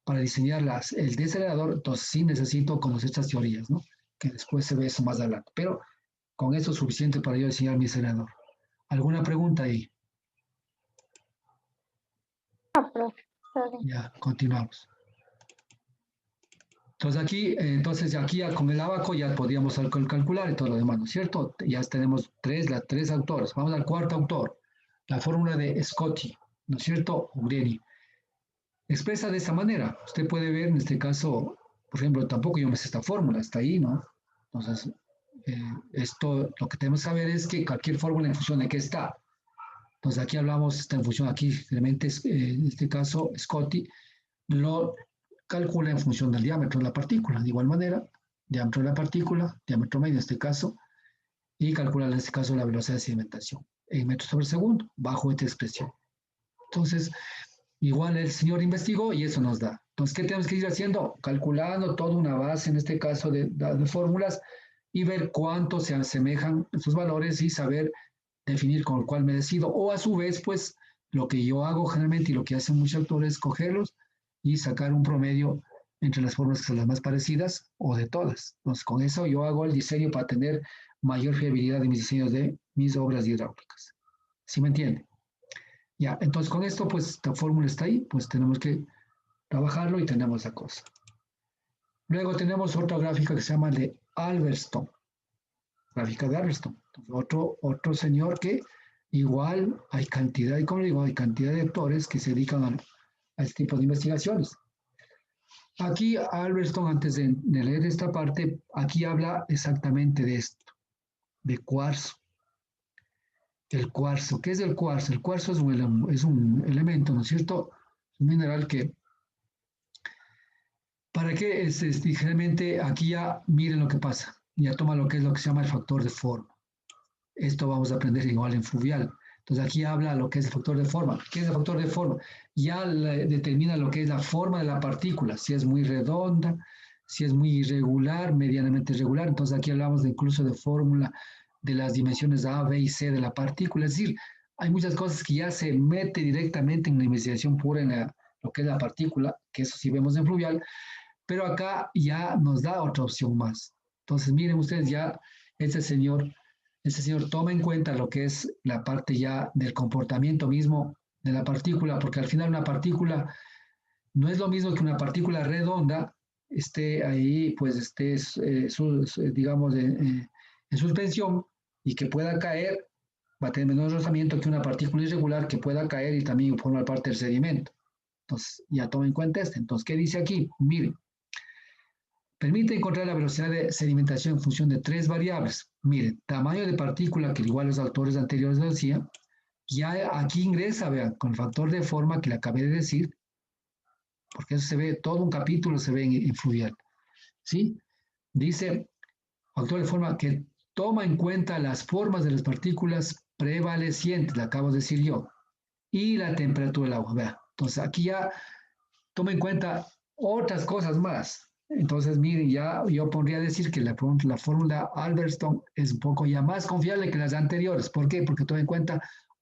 Speaker 1: para diseñar el desacelerador, entonces sí necesito conocer estas teorías, ¿no? Que después se ve eso más adelante. Pero con eso es suficiente para yo diseñar mi acelerador. ¿Alguna pregunta ahí?
Speaker 2: Ah, profe, está bien.
Speaker 1: Ya, continuamos. Entonces aquí ya con el abaco ya podríamos calcular y todo lo demás, ¿no es cierto? Ya tenemos las tres autores. Vamos al cuarto autor, la fórmula de Scotti, ¿no es cierto? Urieni. Expresa de esta manera. Usted puede ver en este caso, por ejemplo, tampoco yo me sé esta fórmula, está ahí, ¿no? Entonces, esto lo que tenemos que saber es que cualquier fórmula en función de qué está. Entonces aquí hablamos, está en función, aquí realmente en este caso Scotti lo calcula en función del diámetro de la partícula. De igual manera, diámetro de la partícula, diámetro medio en este caso, y calcula en este caso la velocidad de sedimentación en metros sobre segundo, bajo esta expresión. Entonces, igual el señor investigó y eso nos da. Entonces, ¿qué tenemos que ir haciendo? Calculando toda una base, en este caso, de fórmulas y ver cuánto se asemejan sus valores y saber definir con cuál me decido. O a su vez, pues, lo que yo hago generalmente y lo que hacen muchos autores es cogerlos y sacar un promedio entre las fórmulas que son las más parecidas o de todas. Entonces, con eso yo hago el diseño para tener mayor fiabilidad de mis diseños de mis obras hidráulicas. ¿Sí me entiende? Ya, entonces con esto, pues esta fórmula está ahí, pues tenemos que trabajarlo y tenemos esa cosa. Luego tenemos otra gráfica que se llama de Alverston, gráfica de Alverston. Otro señor que igual hay cantidad, y como digo, hay cantidad de autores que se dedican a este tipo de investigaciones. Aquí Alverston, antes de leer esta parte, aquí habla exactamente de esto, de cuarzo. El cuarzo, ¿qué es el cuarzo? El cuarzo es un elemento, ¿no es cierto? Un mineral que, ¿para qué es generalmente aquí ya miren lo que pasa? Ya toma lo que es lo que se llama el factor de forma. Esto vamos a aprender igual en fluvial. Entonces aquí habla lo que es el factor de forma. ¿Qué es el factor de forma? Ya determina lo que es la forma de la partícula, si es muy redonda, si es muy irregular, medianamente irregular. Entonces aquí hablamos incluso de fórmula de las dimensiones A, B y C de la partícula. Es decir, hay muchas cosas que ya se mete directamente en la investigación pura en lo que es la partícula, que eso sí vemos en fluvial, pero acá ya nos da otra opción más. Entonces miren ustedes ya, este señor toma en cuenta lo que es la parte ya del comportamiento mismo de la partícula, porque al final una partícula no es lo mismo que una partícula redonda esté ahí, pues esté, digamos, en suspensión y que pueda caer, va a tener menos rozamiento que una partícula irregular que pueda caer y también formar parte del sedimento. Entonces, ya toma en cuenta este. Entonces, ¿qué dice aquí? Miren, permite encontrar la velocidad de sedimentación en función de tres variables. Miren, tamaño de partícula, que igual los autores anteriores lo decían, ya aquí ingresa, vean, con el factor de forma que le acabé de decir, porque eso se ve, todo un capítulo se ve en fluvial. ¿Sí? Dice, factor de forma que toma en cuenta las formas de las partículas prevalecientes, le acabo de decir yo, y la temperatura del agua. Vean, entonces aquí ya toma en cuenta otras cosas más. Entonces, miren, ya yo podría decir que la fórmula Alverston es un poco ya más confiable que las anteriores. ¿Por qué? Porque toma en cuenta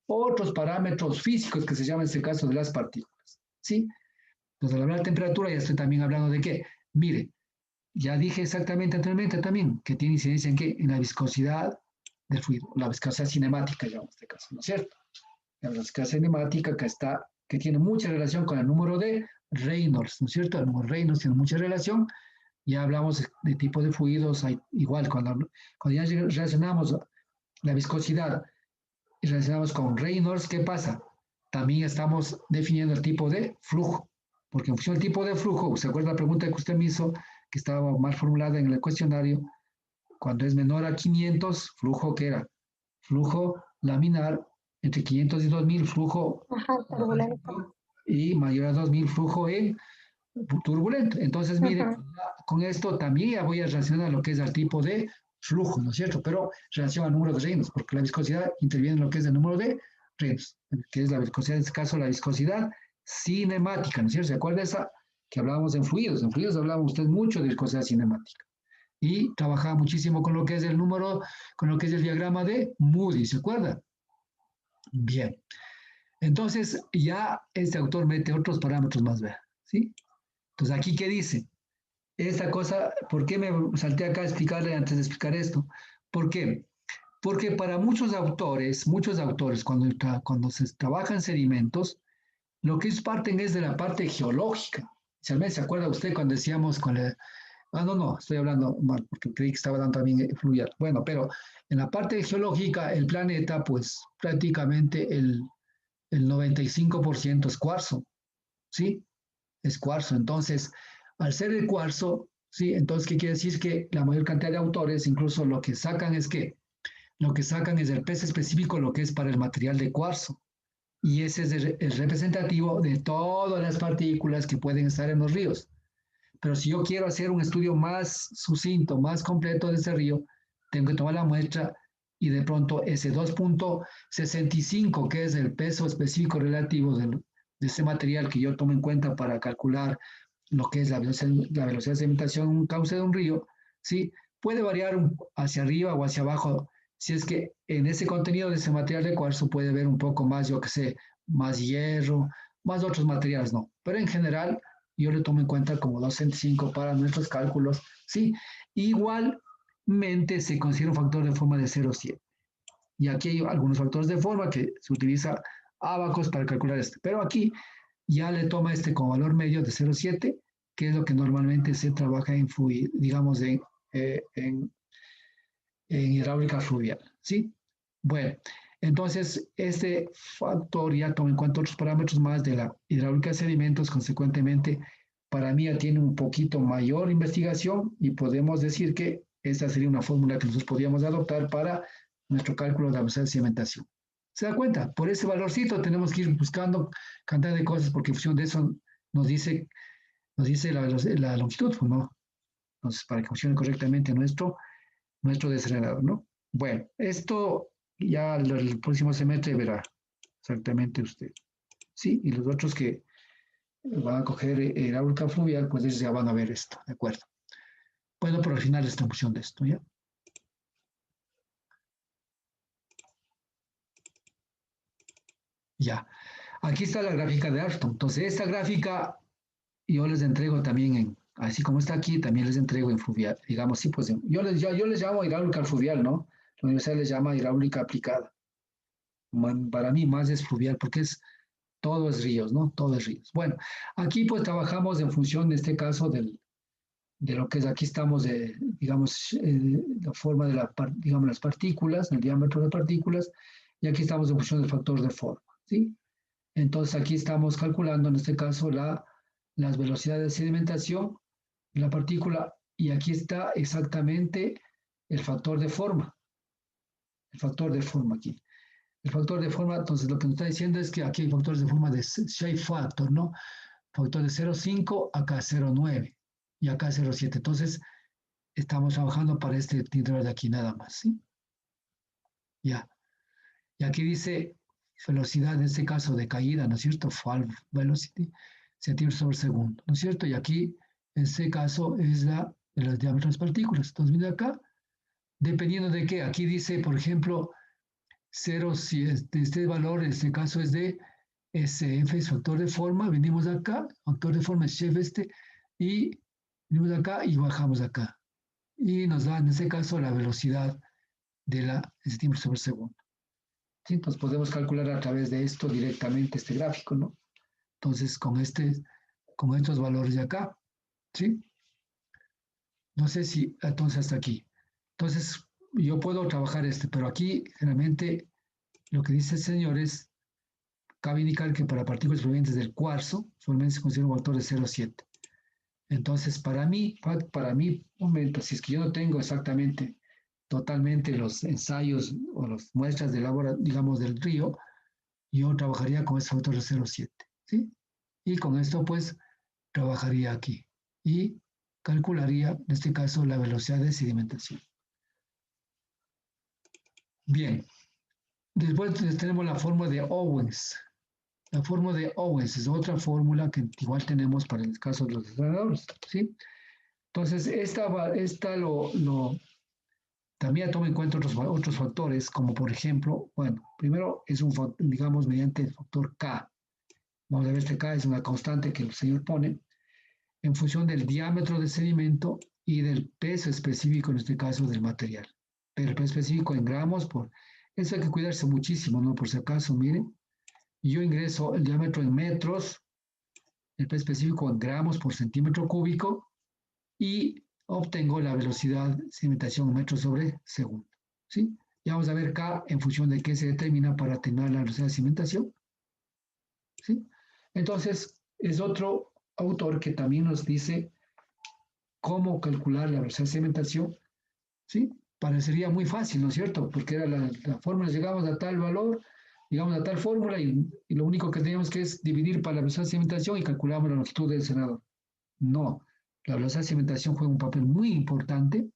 Speaker 1: otros parámetros físicos que se llaman en este caso de las partículas. ¿Sí? Entonces, al hablar de temperatura, ya estoy también hablando de qué. Mire, ya dije exactamente anteriormente también que tiene incidencia en qué, en la viscosidad del fluido, la viscosidad cinemática, ya en este caso, ¿no es cierto? La viscosidad cinemática que tiene mucha relación con el número de Reynolds, ¿no es cierto? El número de Reynolds tiene mucha relación. Ya hablamos de tipo de fluidos, igual cuando ya relacionamos la viscosidad y relacionamos con Reynolds, ¿qué pasa? También estamos definiendo el tipo de flujo, porque en función del tipo de flujo, ¿se acuerda la pregunta que usted me hizo, que estaba mal formulada en el cuestionario? Cuando es menor a 500, flujo que era flujo laminar, entre 500 y 2000, flujo
Speaker 2: Turbulento.
Speaker 1: y mayor a 2000, flujo en turbulento. Entonces, mire, con esto también ya voy a relacionar lo que es el tipo de flujo, ¿no es cierto? Pero relación al número de reinos, porque la viscosidad interviene en lo que es el número de RIMS, que es la viscosidad, en este caso la viscosidad cinemática, ¿no es cierto? ¿Se acuerda esa que hablábamos en fluidos? En fluidos hablaba usted mucho de viscosidad cinemática y trabajaba muchísimo con lo que es el número, con lo que es el diagrama de Moody, ¿se acuerda? Bien. Entonces, ya este autor mete otros parámetros más, ¿verdad? ¿Sí? Entonces, aquí, ¿qué dice? Esta cosa, ¿por qué me salté acá a explicarle antes de explicar esto? ¿Por qué? Porque para muchos autores, cuando se trabaja en sedimentos, lo que ellos parten es de la parte geológica. ¿Se acuerda usted cuando decíamos con el... Ah, no, estoy hablando mal, porque creí que estaba dando también fluvial. Bueno, pero en la parte geológica, el planeta, pues prácticamente el 95% es cuarzo, ¿sí? Es cuarzo. Entonces, al ser el cuarzo, ¿sí? Entonces, ¿qué quiere decir? Que la mayor cantidad de autores, incluso lo que sacan es que lo que sacan es el peso específico, lo que es para el material de cuarzo. Y ese es el representativo de todas las partículas que pueden estar en los ríos. Pero si yo quiero hacer un estudio más sucinto, más completo de ese río, tengo que tomar la muestra y de pronto ese 2.65, que es el peso específico relativo de ese material que yo tomo en cuenta para calcular lo que es la velocidad de sedimentación en un cauce de un río, ¿sí? Puede variar hacia arriba o hacia abajo, si es que en ese contenido de ese material de cuarzo puede haber un poco más, yo que sé, más hierro, más otros materiales, no. Pero en general, yo le tomo en cuenta como 2.5 para nuestros cálculos, ¿sí? Igualmente se considera un factor de forma de 0,7. Y aquí hay algunos factores de forma que se utiliza abacos para calcular esto. Pero aquí ya le toma este como valor medio de 0,7, que es lo que normalmente se trabaja en, digamos, en hidráulica fluvial, ¿sí? Bueno, entonces este factor ya toma en cuenta otros parámetros más de la hidráulica de sedimentos, consecuentemente, para mí ya tiene un poquito mayor investigación y podemos decir que esta sería una fórmula que nosotros podríamos adoptar para nuestro cálculo de la velocidad de sedimentación. ¿Se da cuenta? Por ese valorcito tenemos que ir buscando cantidad de cosas porque en función de eso nos dice la longitud, ¿no? Entonces, para que funcione correctamente nuestro desacelerado, ¿no? Bueno, esto ya el próximo semestre verá exactamente usted. Sí, y los otros que van a coger el hidráulica fluvial, pues ellos ya van a ver esto, ¿de acuerdo? Bueno, pero al final esta función de esto, ¿ya? Ya. Aquí está la gráfica de Armstrong. Entonces, esta gráfica yo les entrego también así como está aquí, también les entrego en fluvial. Digamos, sí, pues yo les llamo hidráulica fluvial, ¿no? La universidad les llama hidráulica aplicada. Para mí más es fluvial porque todo es ríos, ¿no? Todo es ríos. Bueno, aquí pues trabajamos en función, en este caso, de lo que es, aquí estamos, digamos, la forma de digamos, las partículas, el diámetro de partículas, y aquí estamos en función del factor de forma, ¿sí? Entonces aquí estamos calculando, en este caso, las velocidades de sedimentación de la partícula, y aquí está exactamente el factor de forma aquí. El factor de forma, entonces lo que nos está diciendo es que aquí hay factores de forma de shape factor, ¿no? Factor de 0,5, acá 0,9 y acá 0,7. Entonces, estamos trabajando para este intervalo de aquí nada más, ¿sí? Ya. Y aquí dice velocidad, en este caso de caída, ¿no es cierto? Fall velocity, centímetros sobre segundo, ¿no es cierto? Y aquí, en este caso, es de los diámetros de las partículas. Entonces, mira acá, dependiendo de qué, aquí dice, por ejemplo, 0, si este valor, en este caso es de SF, es factor de forma, venimos acá, factor de forma es chef y venimos acá y bajamos acá. Y nos da, en este caso, la velocidad de la centímetros sobre segundo. ¿Sí? Entonces podemos calcular a través de esto directamente este gráfico, ¿no? Entonces, con estos valores de acá, ¿sí? No sé si, entonces hasta aquí. Entonces, yo puedo trabajar pero aquí, generalmente, lo que dice el señor es, cabe indicar que para partículas provenientes del cuarzo, solamente se considera un factor de 0,7. Entonces, para mí, momento, si es que yo no tengo exactamente, totalmente los ensayos o las muestras del digamos, del río, yo trabajaría con este factor de 0,7, ¿sí? Y con esto, pues, trabajaría aquí. Y calcularía, en este caso, la velocidad de sedimentación. Bien. Después tenemos la fórmula de Owens. La fórmula de Owens es otra fórmula que igual tenemos para el caso de los desarrolladores, ¿sí? Entonces, también toma en cuenta otros factores, como por ejemplo, bueno, primero es digamos, mediante el factor K. Vamos a ver, este K es una constante que el señor pone en función del diámetro del sedimento y del peso específico, en este caso, del material. Pero el peso específico en gramos, eso hay que cuidarse muchísimo, ¿no? Por si acaso, miren, yo ingreso el diámetro en metros, el peso específico en gramos por centímetro cúbico y obtengo la velocidad de sedimentación en metros sobre segundo, ¿sí? Y vamos a ver K en función de qué se determina para determinar la velocidad de sedimentación, ¿sí? Entonces, es otro autor que también nos dice cómo calcular la velocidad de sedimentación, ¿sí? Parecería muy fácil, ¿no es cierto? Porque era la fórmula, llegamos a tal valor, llegamos a tal fórmula y lo único que teníamos que es dividir para la velocidad de sedimentación y calculamos la longitud del senador. No, la velocidad de sedimentación juega un papel muy importante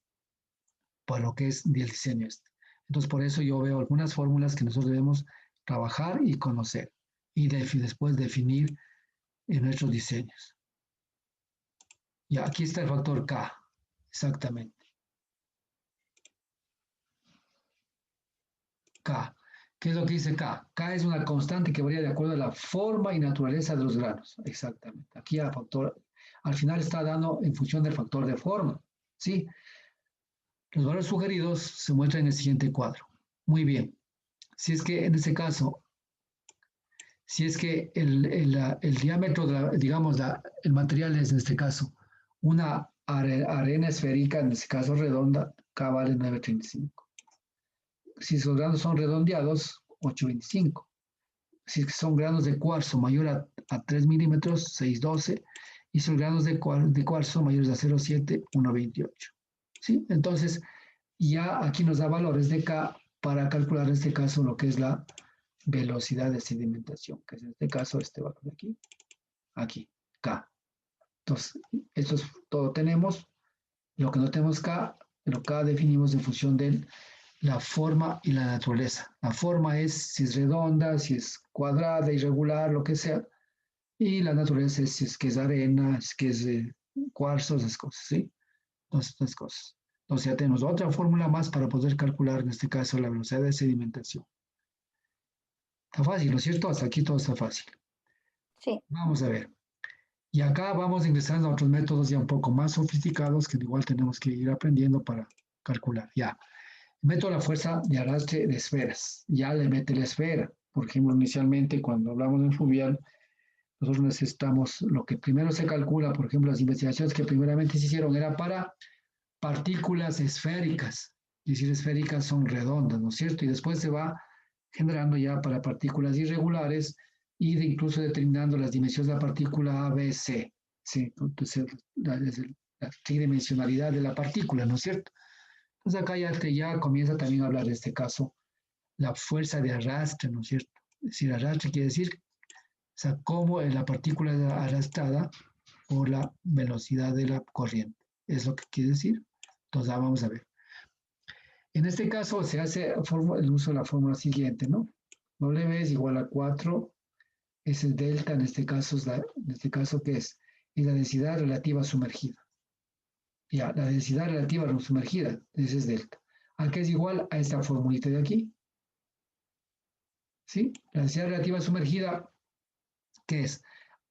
Speaker 1: para lo que es el diseño este. Entonces, por eso yo veo algunas fórmulas que nosotros debemos trabajar y conocer y después definir en nuestros diseños. Y aquí está el factor K, exactamente. K. ¿Qué es lo que dice K? K es una constante que varía de acuerdo a la forma y naturaleza de los granos. Exactamente. Aquí al final está dando en función del factor de forma. ¿Sí? Los valores sugeridos se muestran en el siguiente cuadro. Muy bien. Si es que en este caso, si es que el diámetro, digamos, el material es en este caso una arena esférica, en este caso redonda, K vale 9.35. Si los granos son redondeados, 8.25. Si son granos de cuarzo mayor a 3 milímetros, 6.12. Y si son granos de cuarzo mayores a 0.7, 1.28. ¿Sí? Entonces, ya aquí nos da valores de K para calcular en este caso lo que es la velocidad de sedimentación, que es en este caso este valor de aquí, K. Entonces, esto es todo tenemos. Lo que no tenemos K, pero K definimos en función de la forma y la naturaleza. La forma es si es redonda, si es cuadrada, irregular, lo que sea. Y la naturaleza es si es que es arena, si es que es cuarzo, esas cosas, ¿sí? Entonces, estas cosas. Entonces ya tenemos otra fórmula más para poder calcular, en este caso, la velocidad de sedimentación. Está fácil, ¿no es cierto? Hasta aquí todo está fácil.
Speaker 2: Sí.
Speaker 1: Vamos a ver. Y acá vamos ingresando a otros métodos ya un poco más sofisticados que igual tenemos que ir aprendiendo para calcular. Ya. Meto la fuerza de arrastre de esferas. Ya le mete la esfera. Por ejemplo, inicialmente cuando hablamos de un fluvial, nosotros necesitamos lo que primero se calcula, por ejemplo, las investigaciones que primeramente se hicieron era para partículas esféricas. Es decir, esféricas son redondas, ¿no es cierto? Y después se va generando ya para partículas irregulares y incluso determinando las dimensiones de la partícula A, B, C. ¿Sí? Entonces, la tridimensionalidad de la partícula, ¿no es cierto? Entonces acá ya comienza también a hablar de este caso la fuerza de arrastre, ¿no es cierto? Es decir, arrastre quiere decir, o sea, cómo la partícula es arrastrada por la velocidad de la corriente. Es lo que quiere decir. Entonces, vamos a ver. En este caso se hace el uso de la fórmula siguiente, ¿no? W es igual a 4, ese es delta, en este caso, ¿qué es? Es la densidad relativa sumergida. Ya, la densidad relativa sumergida, ese es delta. ¿A qué es igual? A esta formulita de aquí. ¿Sí? La densidad relativa sumergida, ¿qué es?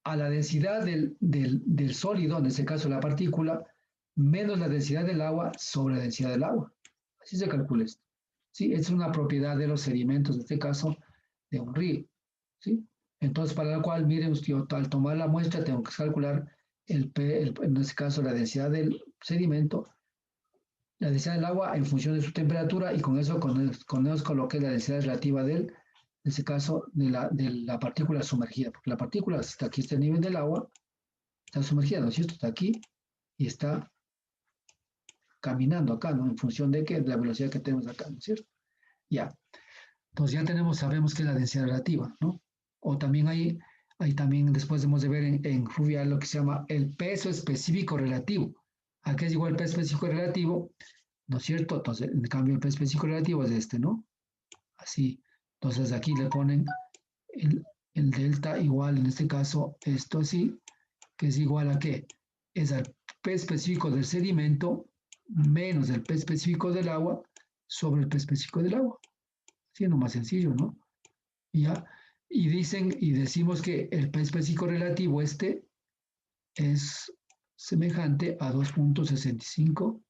Speaker 1: A la densidad del sólido, en este caso la partícula, menos la densidad del agua sobre la densidad del agua. Así se calcula esto. ¿Sí? Es una propiedad de los sedimentos, en este caso, de un río. ¿Sí? Entonces, para la cual, miren usted, al tomar la muestra, tengo que calcular, en este caso, la densidad del sedimento, la densidad del agua en función de su temperatura, y con eso conozco lo que es la densidad relativa en este caso, de la partícula sumergida, porque la partícula está aquí, está el nivel del agua, está sumergida, ¿no es cierto? Está aquí y está caminando acá, ¿no? En función de qué, de la velocidad que tenemos acá, ¿no es cierto? Ya. Entonces ya sabemos qué es la densidad relativa, ¿no? O también hay también después hemos de ver en fluvial lo que se llama el peso específico relativo. ¿A qué es igual el peso específico relativo? ¿No es cierto? Entonces, en cambio, el peso específico relativo es este, ¿no? Así. Entonces aquí le ponen el delta igual, en este caso, esto así, que es igual a ¿qué? Es al P específico del sedimento menos el P específico del agua sobre el P específico del agua. Siendo más sencillo, ¿no? ¿Ya? Y decimos que el P específico relativo es semejante a 2.65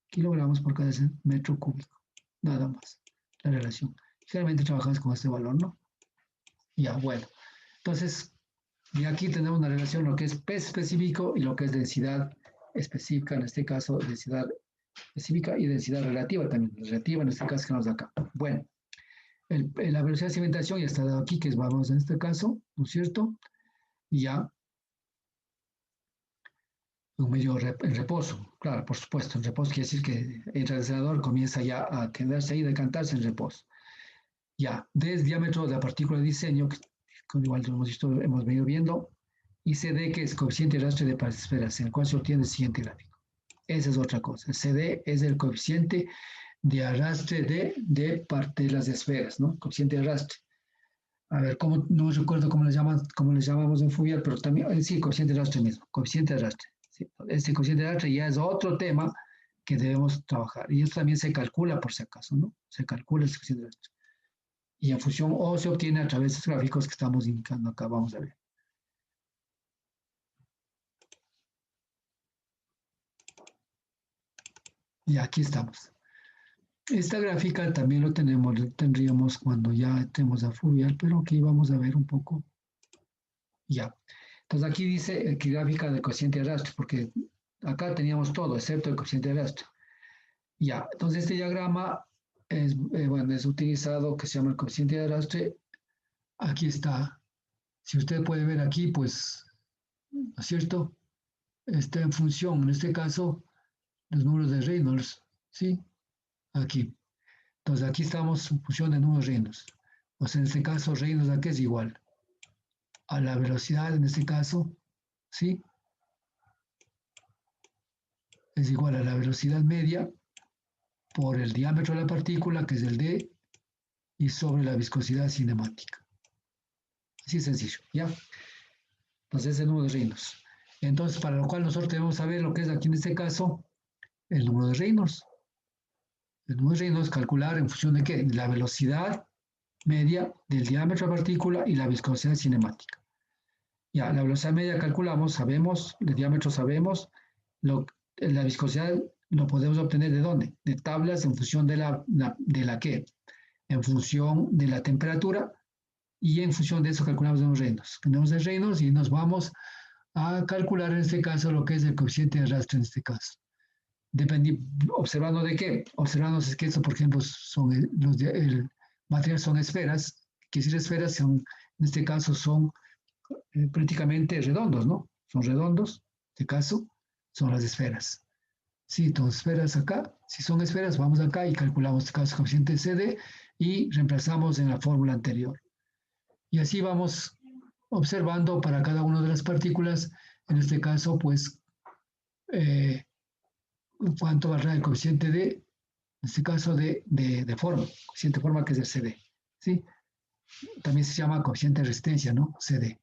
Speaker 1: kilogramos por cada metro cúbico. Nada más, la relación. Generalmente trabajamos con este valor, ¿no? Ya, bueno. Entonces, y aquí tenemos una relación, lo que es P específico y lo que es densidad específica, en este caso, densidad específica y densidad relativa también. Relativa en este caso que nos da acá. Bueno, la velocidad de sedimentación ya está dado aquí, que es, vamos, en este caso, ¿no es cierto? Y ya, un medio en reposo, claro, por supuesto, en reposo quiere decir que el reaccionador comienza ya a quedarse ahí, decantarse en reposo. Ya, del diámetro de la partícula de diseño, que igual hemos venido viendo, y CD, que es coeficiente de arrastre de esferas, en el cual se obtiene el siguiente gráfico. Esa es otra cosa. El CD es el coeficiente de arrastre de las esferas, ¿no? Coeficiente de arrastre. A ver, no recuerdo cómo les llamamos en Fourier, pero también, sí, coeficiente de arrastre mismo, coeficiente de arrastre. Sí. Este coeficiente de arrastre ya es otro tema que debemos trabajar. Y esto también se calcula, por si acaso, ¿no? Se calcula el coeficiente de arrastre. Y en función O se obtiene a través de estos gráficos que estamos indicando acá. Vamos a ver. Y aquí estamos. Esta gráfica también lo tendríamos cuando ya entremos a Fourier, pero aquí vamos a ver un poco. Ya. Entonces aquí dice que gráfica del coeficiente de arrastre, porque acá teníamos todo, excepto el coeficiente de arrastre. Ya. Entonces este diagrama es utilizado, que se llama el coeficiente de arrastre. Aquí está. Si usted puede ver aquí, pues, ¿no es cierto? Está en función, en este caso, los números de Reynolds, ¿sí? Aquí. Entonces aquí estamos en función de números Reynolds. O sea, en este caso, Reynolds aquí es igual a la velocidad, en este caso, ¿sí? Es igual a la velocidad media por el diámetro de la partícula, que es el D, y sobre la viscosidad cinemática. Así es sencillo, ¿ya? Entonces, el número de Reynolds. Entonces, para lo cual nosotros debemos saber lo que es aquí en este caso, el número de Reynolds. El número de Reynolds calcular en función de qué? La velocidad media del diámetro de la partícula y la viscosidad cinemática. Ya, la velocidad media calculamos, sabemos, el diámetro sabemos, la viscosidad lo podemos obtener ¿de dónde? De tablas en función de la ¿qué? En función de la temperatura y en función de eso calculamos los Reynolds. Tenemos el Reynolds y nos vamos a calcular en este caso lo que es el coeficiente de arrastre en este caso. Observando de qué? Observando que esto, por ejemplo, el material son esferas, que decir esferas son, en este caso son prácticamente redondos, ¿no? Son redondos, en este caso, son las esferas. Sí, entonces esferas acá, si son esferas, vamos acá y calculamos este caso coeficiente CD y reemplazamos en la fórmula anterior. Y así vamos observando para cada una de las partículas, en este caso, pues, cuánto valdrá el coeficiente de, en este caso, de forma, coeficiente de forma que es el CD, ¿sí? También se llama coeficiente de resistencia, ¿no? CD.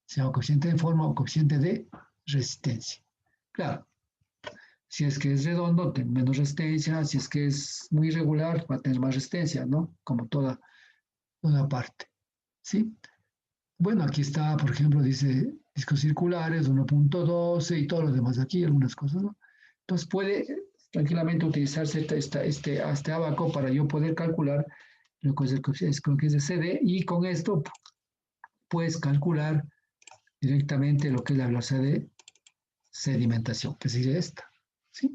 Speaker 1: Se llama coeficiente de forma o coeficiente de resistencia. Claro, si es que es redondo, tiene menos resistencia. Si es que es muy irregular, va a tener más resistencia, ¿no? Como toda parte, ¿sí? Bueno, aquí está, por ejemplo, dice discos circulares, 1.12 y todo lo demás aquí, algunas cosas, ¿no? Entonces puede tranquilamente utilizarse este abaco para yo poder calcular lo que es de CD y con esto puedes calcular directamente lo que es la velocidad de sedimentación, que sería esta, ¿sí?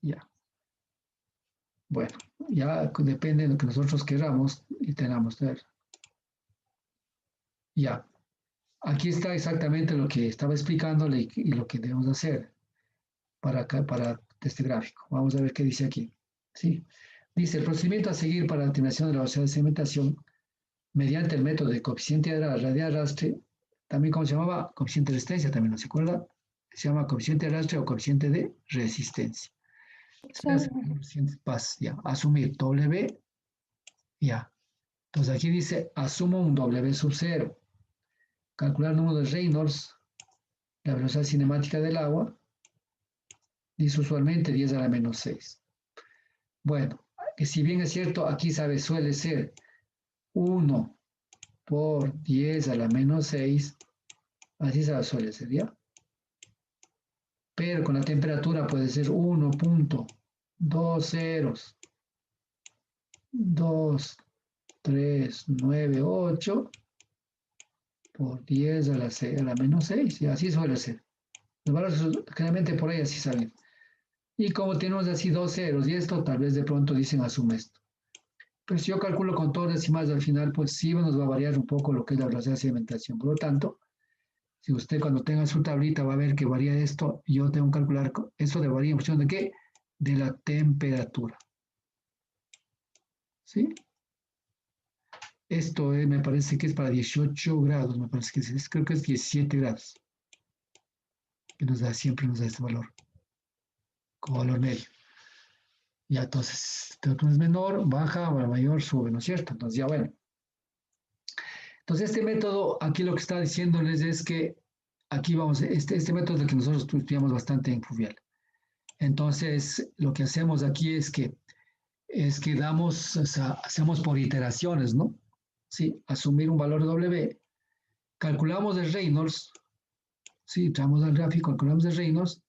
Speaker 1: Ya. Bueno, ya depende de lo que nosotros queramos y tengamos que ver. Ya. Aquí está exactamente lo que estaba explicándole y lo que debemos hacer para este gráfico. Vamos a ver qué dice aquí. ¿Sí? Dice, el procedimiento a seguir para la determinación de la velocidad de sedimentación mediante el método de coeficiente de arrastre, también como se llamaba, coeficiente de resistencia, también no se acuerda, se llama coeficiente de arrastre o coeficiente de resistencia.
Speaker 2: Sí.
Speaker 1: Ya, asumir W, ya, Entonces aquí dice, asumo un W sub 0. Calcular el número de Reynolds, la velocidad cinemática del agua, dice usualmente 10 a la menos 6. Bueno, que si bien es cierto, aquí suele ser 1 por 10 a la menos 6, así suele ser, ¿ya? Pero con la temperatura puede ser 1.20, 2, 3, 9, 8 por 10 a la menos 6, y así suele ser. Los valores generalmente por ahí así salen. Y como tenemos así dos ceros y esto, tal vez de pronto dicen asume esto. Pero si yo calculo con todas decimales al final, pues sí nos va a variar un poco lo que es la velocidad de sedimentación. Por lo tanto, si usted cuando tenga su tablita va a ver que varía esto, yo tengo que calcular, esto de varía en función de qué? De la temperatura. ¿Sí? Esto me parece que es para 18 grados, me parece que creo que es 17 grados, que siempre nos da este valor, como valor medio. Ya, entonces, temperatura es menor, baja, mayor, sube, ¿no es cierto? Entonces, ya bueno. Entonces, este método, aquí lo que está diciéndoles es que aquí vamos, este método es el que nosotros estudiamos bastante en Fluvial. Entonces, lo que hacemos aquí es que damos, o sea, hacemos por iteraciones, ¿no? Sí, asumir un valor W, calculamos el Reynolds, sí, entramos al gráfico, calculamos el Reynolds,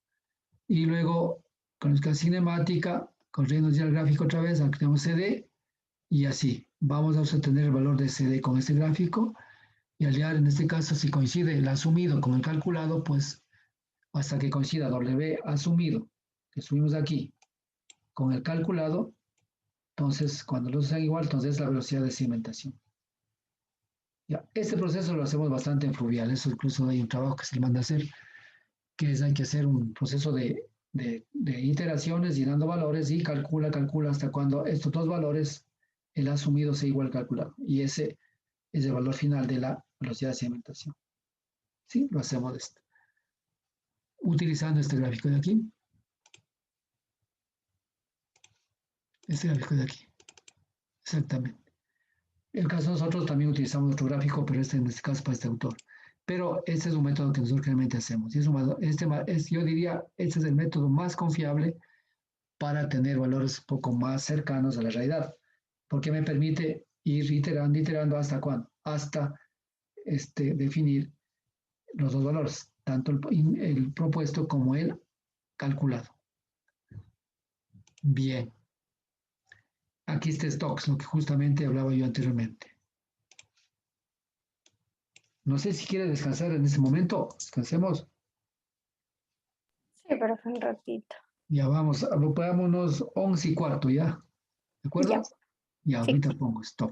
Speaker 1: y luego con la cinemática, con Reynolds y el gráfico otra vez, calculamos CD, y así. Vamos a obtener el valor de CD con este gráfico, y aliar, en este caso, si coincide el asumido con el calculado, pues hasta que coincida W asumido, que subimos aquí, con el calculado, entonces cuando los sean igual, entonces es la velocidad de sedimentación. Ya, este proceso lo hacemos bastante en Fluvial, eso incluso hay un trabajo que se le manda a hacer, que es hay que hacer un proceso de iteraciones y dando valores y calcula hasta cuando estos dos valores, el asumido sea igual al calculado. Y ese es el valor final de la velocidad de sedimentación. ¿Sí? Lo hacemos utilizando este gráfico de aquí. Este gráfico de aquí. Exactamente. En el caso de nosotros también utilizamos otro gráfico, pero en este caso para este autor. Pero este es un método que nosotros realmente hacemos. Y yo diría, este es el método más confiable para tener valores un poco más cercanos a la realidad, porque me permite ir iterando hasta cuándo, hasta definir los dos valores, tanto el propuesto como el calculado. Bien. Aquí está Stokes, lo que justamente hablaba yo anteriormente. No sé si quiere descansar en este momento. Descansemos.
Speaker 2: Sí, pero fue un ratito.
Speaker 1: Ya vamos, vámonos 11:15, ¿ya? ¿De acuerdo?
Speaker 2: Ya,
Speaker 1: Ya,
Speaker 2: sí.
Speaker 1: ahorita pongo stop.